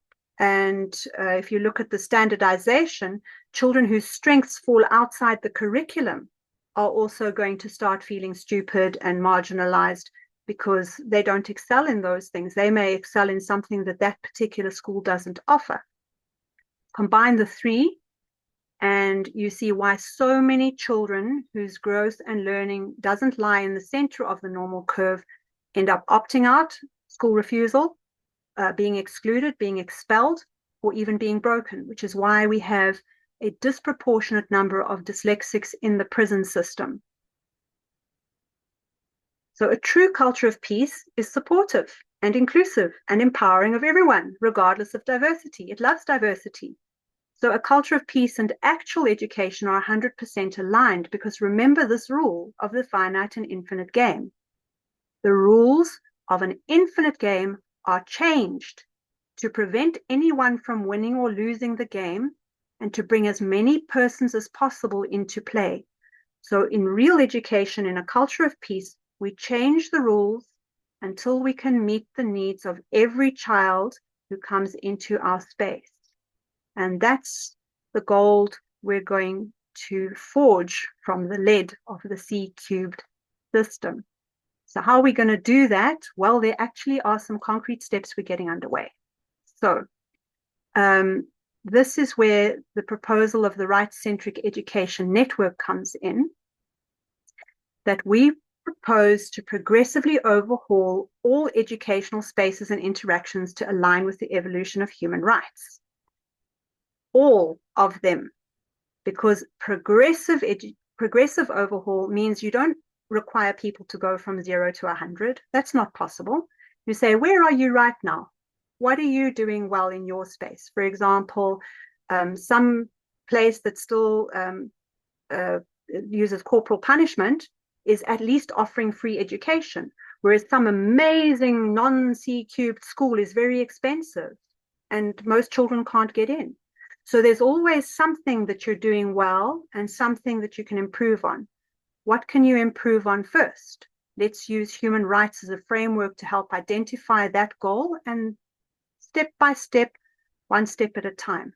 you look at the standardization, children whose strengths fall outside the curriculum are also going to start feeling stupid and marginalized because they don't excel in those things. They may excel in something that that particular school doesn't offer. Combine the 3, and you see why so many children whose growth and learning doesn't lie in the center of the normal curve end up opting out, school refusal, being excluded, being expelled, or even being broken, which is why we have a disproportionate number of dyslexics in the prison system. So a true culture of peace is supportive and inclusive and empowering of everyone, regardless of diversity. It loves diversity. So a culture of peace and actual education are 100% aligned, because remember this rule of the finite and infinite game. The rules of an infinite game are changed to prevent anyone from winning or losing the game and to bring as many persons as possible into play. So in real education, in a culture of peace, we change the rules until we can meet the needs of every child who comes into our space. And that's the gold we're going to forge from the lead of the C cubed system. So how are we going to do that? Well, there actually are some concrete steps we're getting underway. So this is where the proposal of the Rights-Centric Education Network comes in, that we propose to progressively overhaul all educational spaces and interactions to align with the evolution of human rights. All of them. because progressive overhaul means you don't require people to go from 0 to 100. That's not possible. You say, where are you right now? What are you doing well in your space? For example, some place that still uses corporal punishment is at least offering free education, whereas some amazing non-C-cubed school is very expensive and most children can't get in. So there's always something that you're doing well and something that you can improve on. What can you improve on first? Let's use human rights as a framework to help identify that goal, and step by step, one step at a time.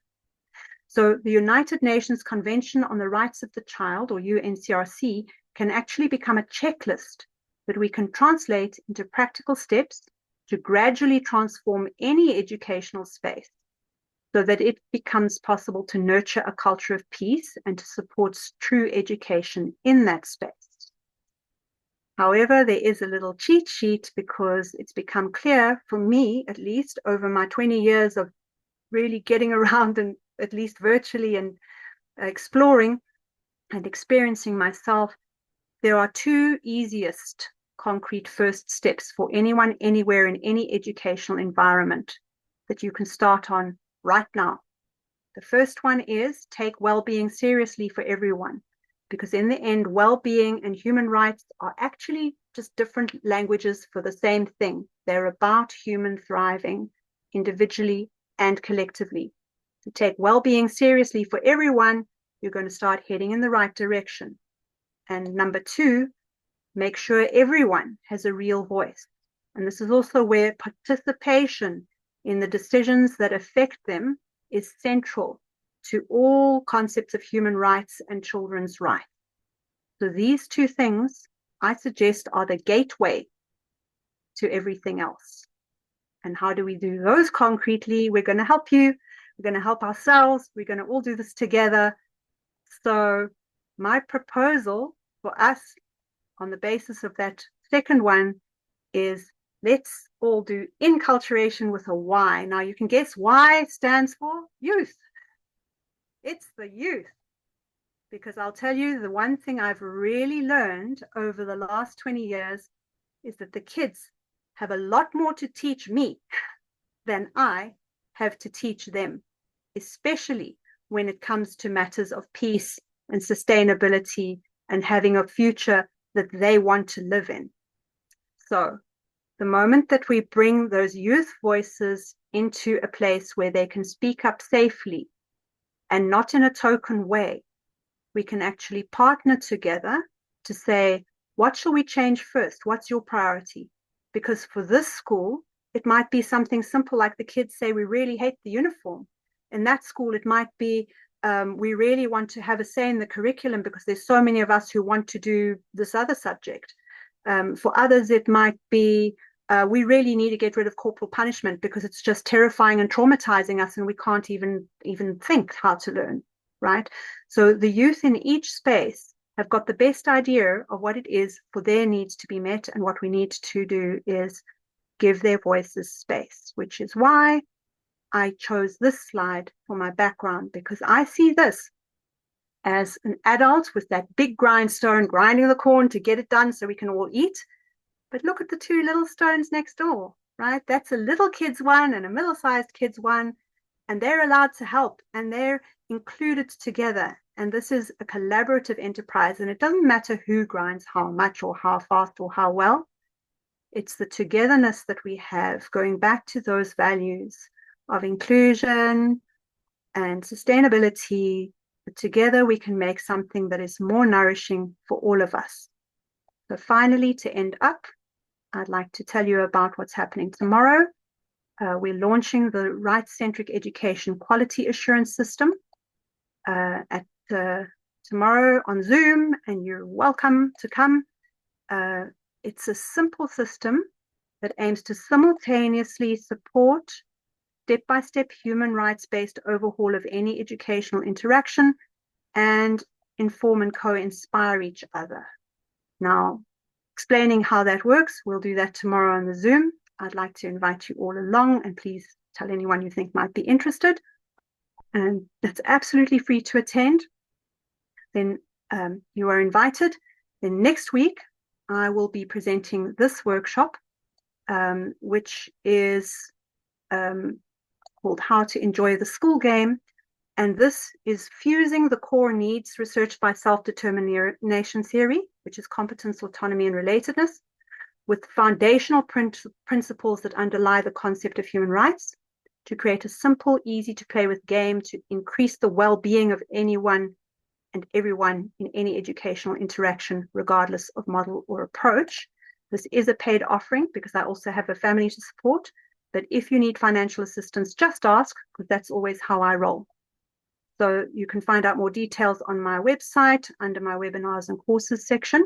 So the United Nations Convention on the Rights of the Child, or UNCRC, can actually become a checklist that we can translate into practical steps to gradually transform any educational space so that it becomes possible to nurture a culture of peace and to support true education in that space. However, there is a little cheat sheet, because it's become clear for me, at least over my 20 years of really getting around, and at least virtually, and exploring and experiencing myself, there are two easiest concrete first steps for anyone, anywhere, in any educational environment that you can start on right now. The first one is take well-being seriously for everyone, because in the end, well-being and human rights are actually just different languages for the same thing. They're about human thriving individually and collectively. To take well-being seriously for everyone, you're going to start heading in the right direction. And number two, make sure everyone has a real voice. And this is also where participation in the decisions that affect them is central to all concepts of human rights and children's rights. So these two things, I suggest, are the gateway to everything else. And how do we do those concretely? We're going to help you. We're going to help ourselves. We're going to all do this together. So my proposal for us on the basis of that second one is, let's all do inculturation with a Y. Now you can guess Y stands for youth. It's the youth. Because I'll tell you, the one thing I've really learned over the last 20 years is that the kids have a lot more to teach me than I have to teach them, especially when it comes to matters of peace and sustainability and having a future that they want to live in. So the moment that we bring those youth voices into a place where they can speak up safely and not in a token way, we can actually partner together to say, what shall we change first? What's your priority? Because for this school, it might be something simple like the kids say, we really hate the uniform. In that school, it might be, we really want to have a say in the curriculum because there's so many of us who want to do this other subject. For others, it might be, we really need to get rid of corporal punishment because it's just terrifying and traumatizing us and we can't even think how to learn, right? So the youth in each space have got the best idea of what it is for their needs to be met, and what we need to do is give their voices space, which is why I chose this slide for my background, because I see this as an adult with that big grindstone grinding the corn to get it done so we can all eat. But look at the two little stones next door, right? That's a little kid's one and a middle-sized kid's one, and they're allowed to help and they're included together. And this is a collaborative enterprise, and it doesn't matter who grinds how much or how fast or how well. It's the togetherness that we have, going back to those values of inclusion and sustainability. But together we can make something that is more nourishing for all of us. So finally, to end up, I'd like to tell you about what's happening tomorrow. We're launching the Rights-Centric Education Quality Assurance System tomorrow on Zoom, and you're welcome to come. It's a simple system that aims to simultaneously support step-by-step human rights-based overhaul of any educational interaction and inform and co-inspire each other. Now, explaining how that works, we'll do that tomorrow on the Zoom. I'd like to invite you all along, and please tell anyone you think might be interested. And it's absolutely free to attend. then you are invited. Then next week, I will be presenting this workshop, which is called How to Enjoy the School Game. And this is fusing the core needs researched by self-determination theory, which is competence, autonomy, and relatedness, with foundational principles that underlie the concept of human rights, to create a simple, easy to play with game to increase the well-being of anyone and everyone in any educational interaction, regardless of model or approach. This is a paid offering because I also have a family to support. But if you need financial assistance, just ask, because that's always how I roll. So you can find out more details on my website under my webinars and courses section.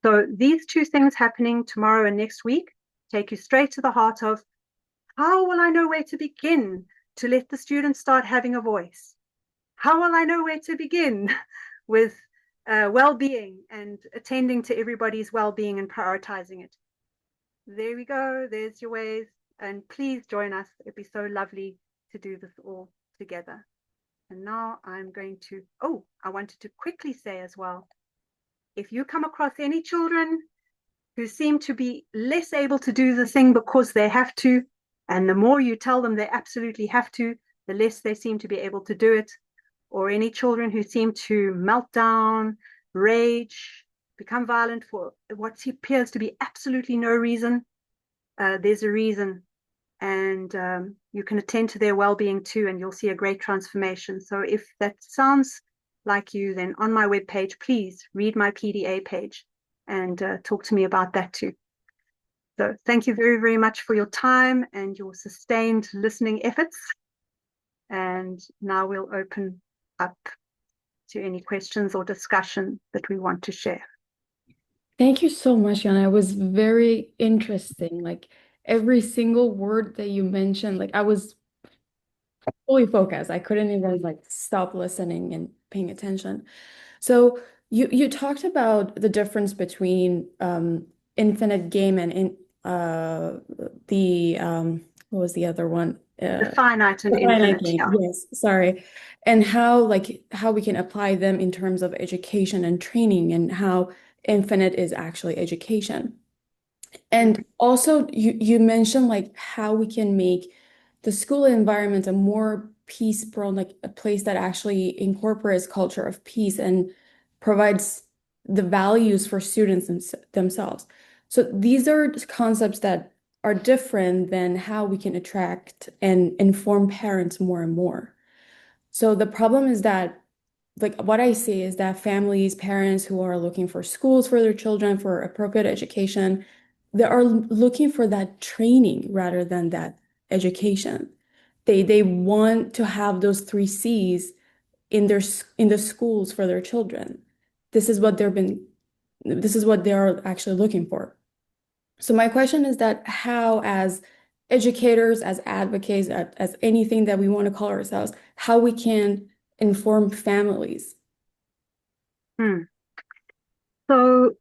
So these two things happening tomorrow and next week take you straight to the heart of, how will I know where to begin to let the students start having a voice? How will I know where to begin with well-being and attending to everybody's well-being and prioritizing it? There we go. There's your ways. And please join us. It'd be so lovely to do this all together. And now I'm going to, I wanted to quickly say as well, if you come across any children who seem to be less able to do the thing because they have to, and the more you tell them they absolutely have to, the less they seem to be able to do it, or any children who seem to melt down, rage, become violent for what appears to be absolutely no reason, there's a reason. And you can attend to their well-being too, and you'll see a great transformation. So if that sounds like you, then on my webpage, please read my PDA page and talk to me about that too. So thank you very, very much for your time and your sustained listening efforts. And now we'll open up to any questions or discussion that we want to share. Thank you so much, Yana. It was very interesting. Like every single word that you mentioned, like I was fully focused. I couldn't even like stop listening and paying attention. So you talked about the difference between infinite game and the what was the other one? The finite and The finite infinite, game. yeah. Yes, sorry. And how we can apply them in terms of education and training, and how infinite is actually education. And also you mentioned like how we can make the school environment a more peace-prone, like a place that actually incorporates culture of peace and provides the values for students themselves. So these are concepts that are different than how we can attract and inform parents more and more. So the problem is that, like what I see is that families, parents who are looking for schools for their children, for appropriate education, they are looking for that training rather than that education. They want to have those three C's in in the schools for their children. This is what this is what they are actually looking for. So my question is that how, as educators, as advocates, as anything that we want to call ourselves, how we can inform families. Hmm. So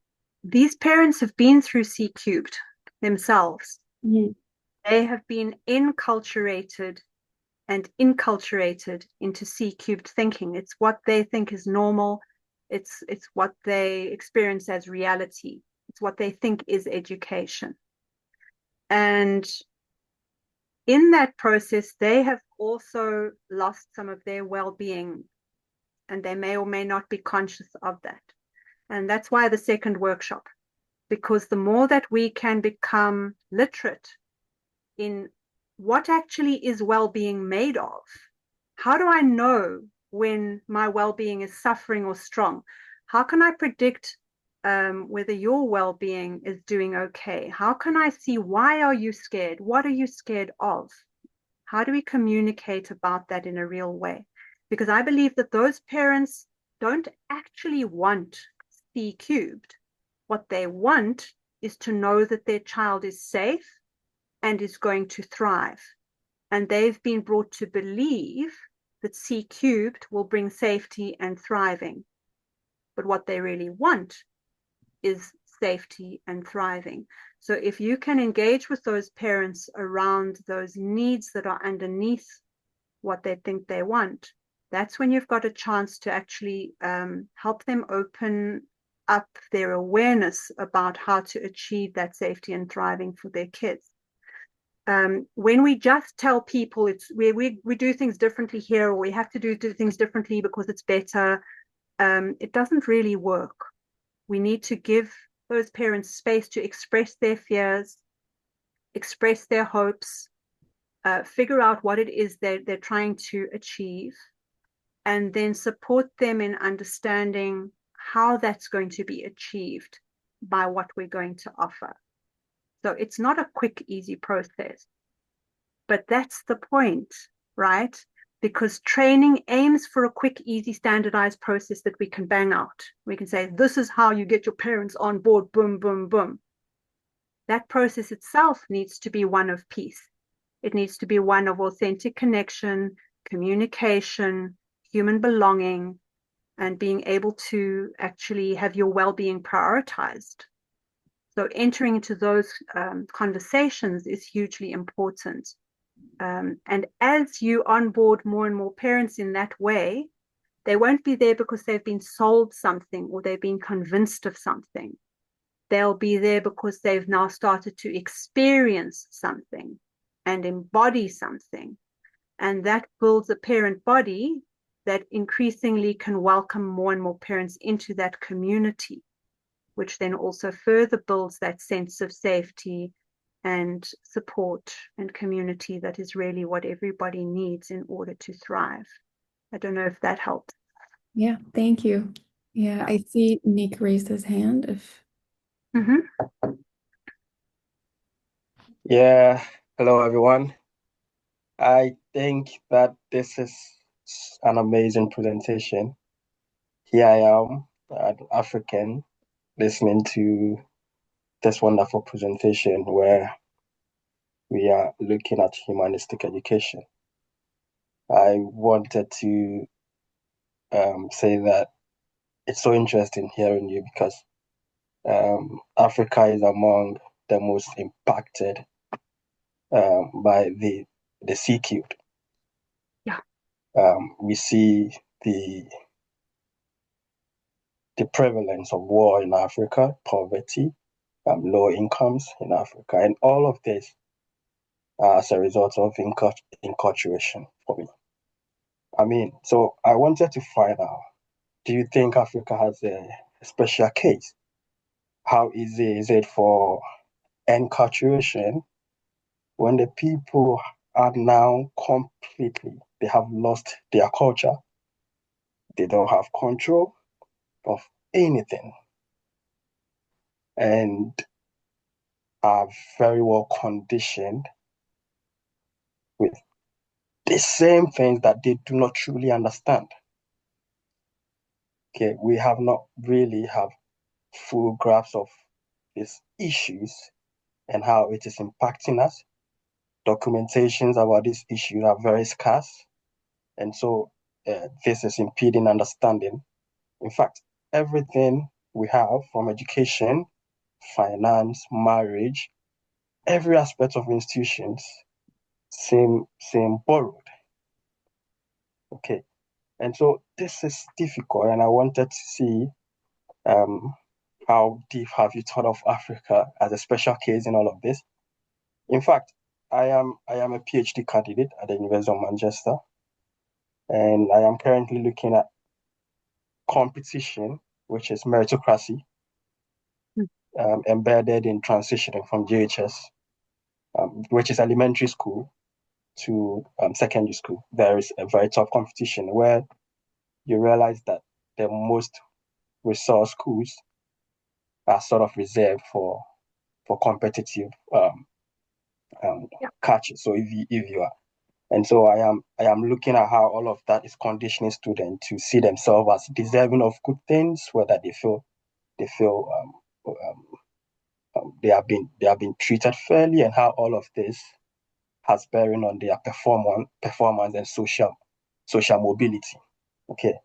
these parents have been through C cubed themselves. Mhm. They have been enculturated and inculturated into C cubed thinking. It's what they think is normal. It's what they experience as reality. It's what they think is education. And in that process, they have also lost some of their well-being, and they may or may not be conscious of that. And that's why the second workshop, because the more that we can become literate in what actually is well-being made of, how do I know when my well-being is suffering or strong? How can I predict whether your well-being is doing okay? How can I see, why are you scared? What are you scared of? How do we communicate about that in a real way? Because I believe that those parents don't actually want C cubed. What they want is to know that their child is safe and is going to thrive. And they've been brought to believe that C cubed will bring safety and thriving. But what they really want is safety and thriving. So if you can engage with those parents around those needs that are underneath what they think they want, That's when you've got a chance to actually help them open up their awareness about how to achieve that safety and thriving for their kids. When we just tell people we do things differently here, or we have to do things differently because it's better, it doesn't really work. We need to give those parents space to express their fears, express their hopes, figure out what it is they're trying to achieve, and then support them in understanding how that's going to be achieved by what we're going to offer. So it's not a quick, easy process, but that's the point, right? Because training aims for a quick, easy, standardized process that we can bang out. We can say, this is how you get your parents on board, boom, boom, boom. That process itself needs to be one of peace. It needs to be one of authentic connection, communication, human belonging, and being able to actually have your well-being prioritized. So entering into those conversations is hugely important. And as you onboard more and more parents in that way, they won't be there because they've been sold something or they've been convinced of something. They'll be there because they've now started to experience something and embody something. And that builds a parent body that increasingly can welcome more and more parents into that community, which then also further builds that sense of safety and support and community that is really what everybody needs in order to thrive. I don't know if that helps. Yeah, thank you. Yeah, I see Nick raised his hand. If Mm-hmm. Yeah, hello everyone. I think that this is an amazing presentation. Here I am, an African, listening to this wonderful presentation where we are looking at humanistic education. I wanted to say that it's so interesting hearing you because Africa is among the most impacted by the CQ. Yeah. We see the prevalence of war in Africa, poverty, low incomes in Africa, and all of this as a result of inculturation for me. I mean, so I wanted to find out, do you think Africa has a special case? How easy is it for enculturation when the people are now completely, they have lost their culture, they don't have control of anything, and are very well conditioned with the same things that they do not truly understand. Okay, we have not really have full grasp of these issues and how it is impacting us. Documentations about these issues are very scarce, and so this is impeding understanding. In fact, everything we have from education, finance, marriage, every aspect of institutions seem borrowed. Okay, and so this is difficult, and I wanted to see how deep have you thought of Africa as a special case in all of this. In fact, I am a PhD candidate at the University of Manchester, and I am currently looking at competition, which is meritocracy, embedded in transitioning from JHS, which is elementary school, to secondary school. There is a very tough competition where you realize that the most resource schools are sort of reserved for competitive Yeah. catches. So if you are, and so I am looking at how all of that is conditioning students to see themselves as deserving of good things, whether they feel they have been treated fairly, and how all of this has bearing on their performance and social mobility. Okay,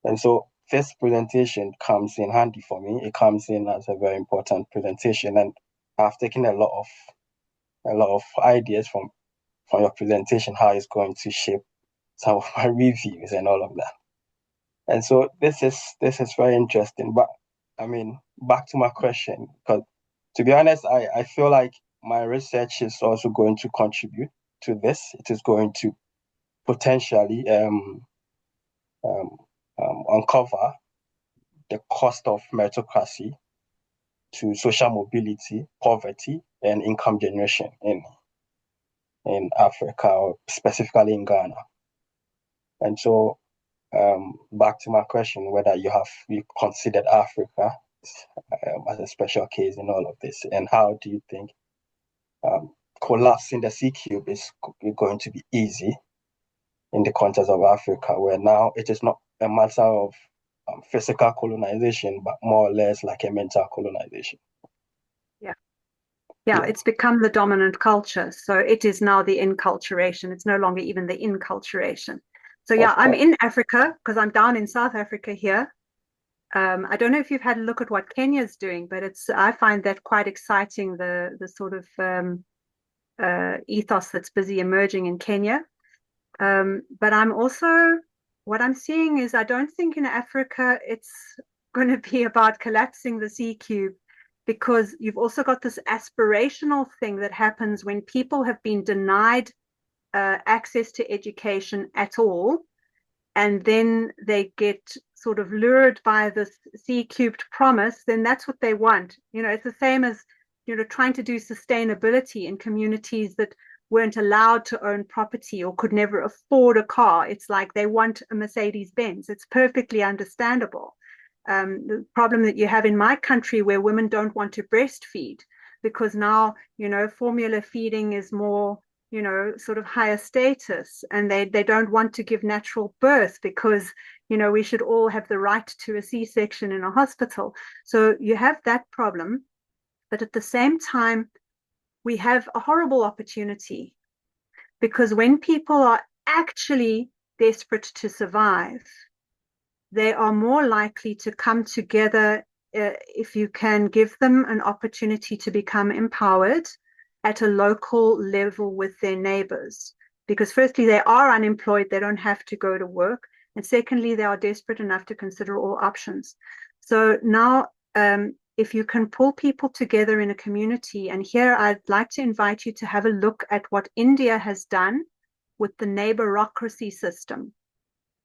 and so this presentation comes in handy for me. It comes in as a very important presentation, and I've taken a lot of ideas from your presentation, how it's going to shape some of my reviews and all of that. And so this is very interesting. But I mean, back to my question, because to be honest, I feel like my research is also going to contribute to this. It is going to potentially uncover the cost of meritocracy to social mobility, poverty, and income generation in Africa, or specifically in Ghana. And so back to my question, whether you considered Africa as a special case in all of this, and how do you think collapsing the C cube is going to be easy in the context of Africa, where now it is not a matter of physical colonization, but more or less like a mental colonization. Yeah, it's become the dominant culture. So it is now the inculturation. It's no longer even the inculturation. So yeah, I'm in Africa because I'm down in South Africa here. I don't know if you've had a look at what Kenya's doing, but I find that quite exciting, the sort of ethos that's busy emerging in Kenya. But what I'm seeing is I don't think in Africa it's going to be about collapsing the C cube, because you've also got this aspirational thing that happens when people have been denied access to education at all, and then they get sort of lured by this C cubed promise, then that's what they want. It's the same as, trying to do sustainability in communities that weren't allowed to own property or could never afford a car. It's like they want a Mercedes-Benz. It's perfectly understandable. The problem that you have in my country, where women don't want to breastfeed because now, formula feeding is more, sort of higher status, and they don't want to give natural birth because, we should all have the right to a C-section in a hospital. So you have that problem. But at the same time, we have a horrible opportunity, because when people are actually desperate to survive, they are more likely to come together if you can give them an opportunity to become empowered at a local level with their neighbors. Because firstly, they are unemployed, they don't have to go to work. And secondly, they are desperate enough to consider all options. So now, if you can pull people together in a community, and here I'd like to invite you to have a look at what India has done with the neighborocracy system.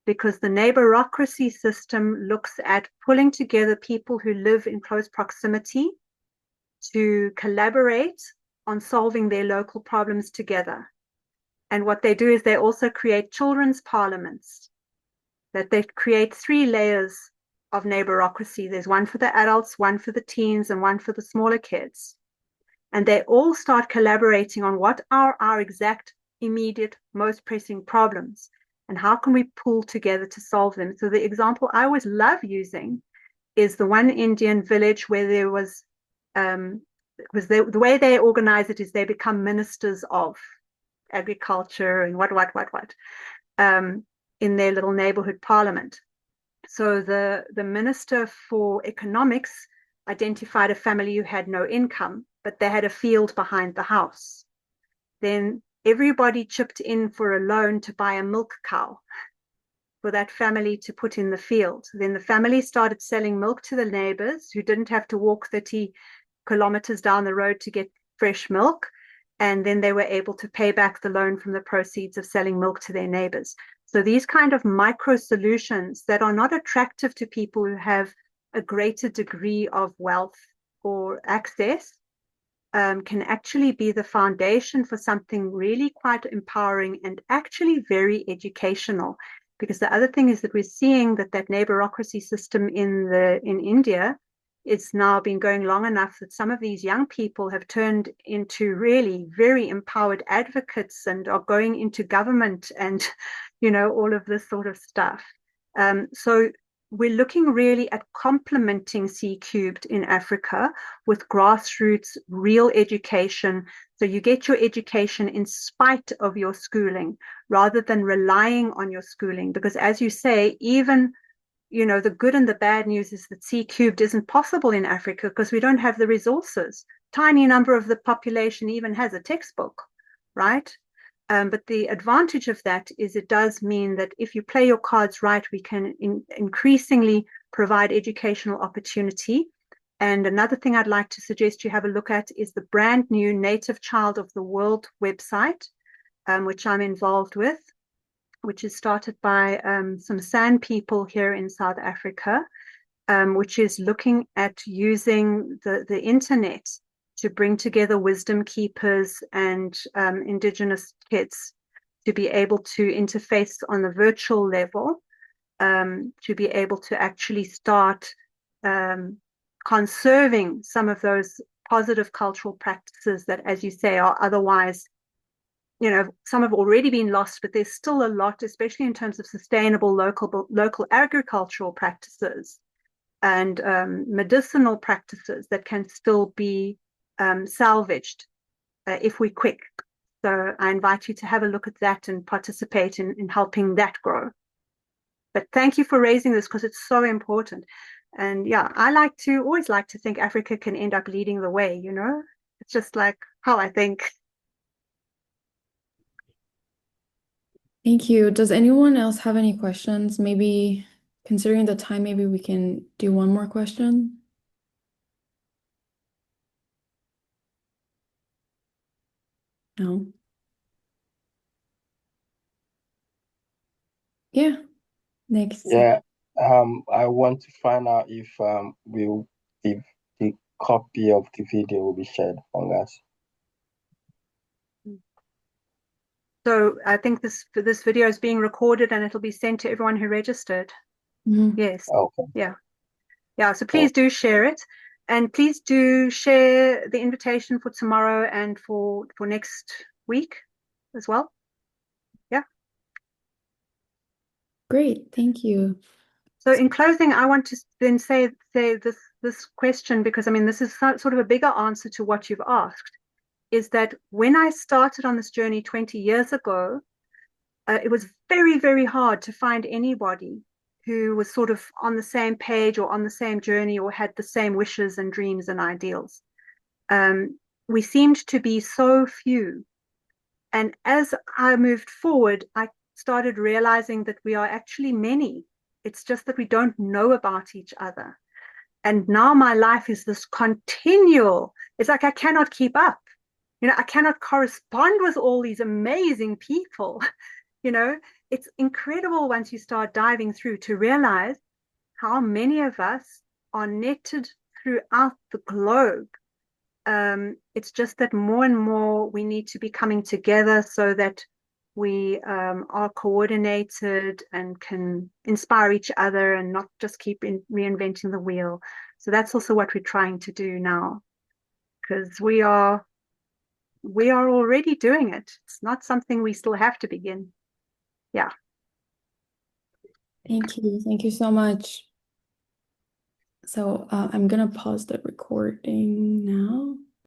Because the neighborocracy system looks at pulling together people who live in close proximity to collaborate on solving their local problems together. And what they do is they also create children's parliaments, that they create 3 layers of neighborocracy. There's one for the adults, one for the teens, and one for the smaller kids. And they all start collaborating on what are our exact, immediate, most pressing problems, and how can we pull together to solve them. So the example I always love using is the one Indian village where there was, the way they organize it is they become ministers of agriculture and what, in their little neighborhood parliament. So the minister for economics identified a family who had no income, but they had a field behind the house. Then everybody chipped in for a loan to buy a milk cow for that family to put in the field. Then the family started selling milk to the neighbors who didn't have to walk 30 kilometers down the road to get fresh milk. And then they were able to pay back the loan from the proceeds of selling milk to their neighbors. So these kind of micro solutions that are not attractive to people who have a greater degree of wealth or access can actually be the foundation for something really quite empowering and actually very educational. Because the other thing is that we're seeing that neighborocracy system in India, it's now been going long enough that some of these young people have turned into really very empowered advocates and are going into government and, all of this sort of stuff. So we're looking really at complementing C cubed in Africa with grassroots, real education. So you get your education in spite of your schooling rather than relying on your schooling. Because as you say, even the good and the bad news is that C cubed isn't possible in Africa because we don't have the resources. Tiny number of the population even has a textbook, right? But the advantage of that is it does mean that if you play your cards right, we can increasingly provide educational opportunity. And another thing I'd like to suggest you have a look at is the brand new Native Child of the World website, which I'm involved with, which is started by some San people here in South Africa, which is looking at using the internet to bring together wisdom keepers and indigenous kids to be able to interface on the virtual level, to be able to actually start conserving some of those positive cultural practices that, as you say, are otherwise, some have already been lost, but there's still a lot, especially in terms of sustainable local agricultural practices and medicinal practices that can still be salvaged if we're quick. So I invite you to have a look at that and participate in helping that grow. But thank you for raising this because it's so important. And yeah, I always like to think Africa can end up leading the way, It's just like how I think. Thank you. Does anyone else have any questions? Maybe considering the time, maybe we can do one more question. No? Yeah. Next. Yeah, I want to find out if the copy of the video will be shared on us. So I think this video is being recorded and it'll be sent to everyone who registered. Yes. Okay. Yeah. So please do share it, and please do share the invitation for tomorrow and for next week as well. Yeah. Great. Thank you. So in closing, I want to then say this question, because I mean this is sort of a bigger answer to what you've asked, is that when I started on this journey 20 years ago, it was very, very hard to find anybody who was sort of on the same page or on the same journey or had the same wishes and dreams and ideals. We seemed to be so few. And as I moved forward, I started realizing that we are actually many. It's just that we don't know about each other. And now my life is this continual, it's like I cannot keep up. I cannot correspond with all these amazing people. It's incredible once you start diving through to realize how many of us are netted throughout the globe. It's just that more and more we need to be coming together so that we are coordinated and can inspire each other and not just keep reinventing the wheel. So that's also what we're trying to do now, because we are already doing it. It's not something we still have to begin. Yeah. Thank you. Thank you so much. So I'm gonna pause the recording now.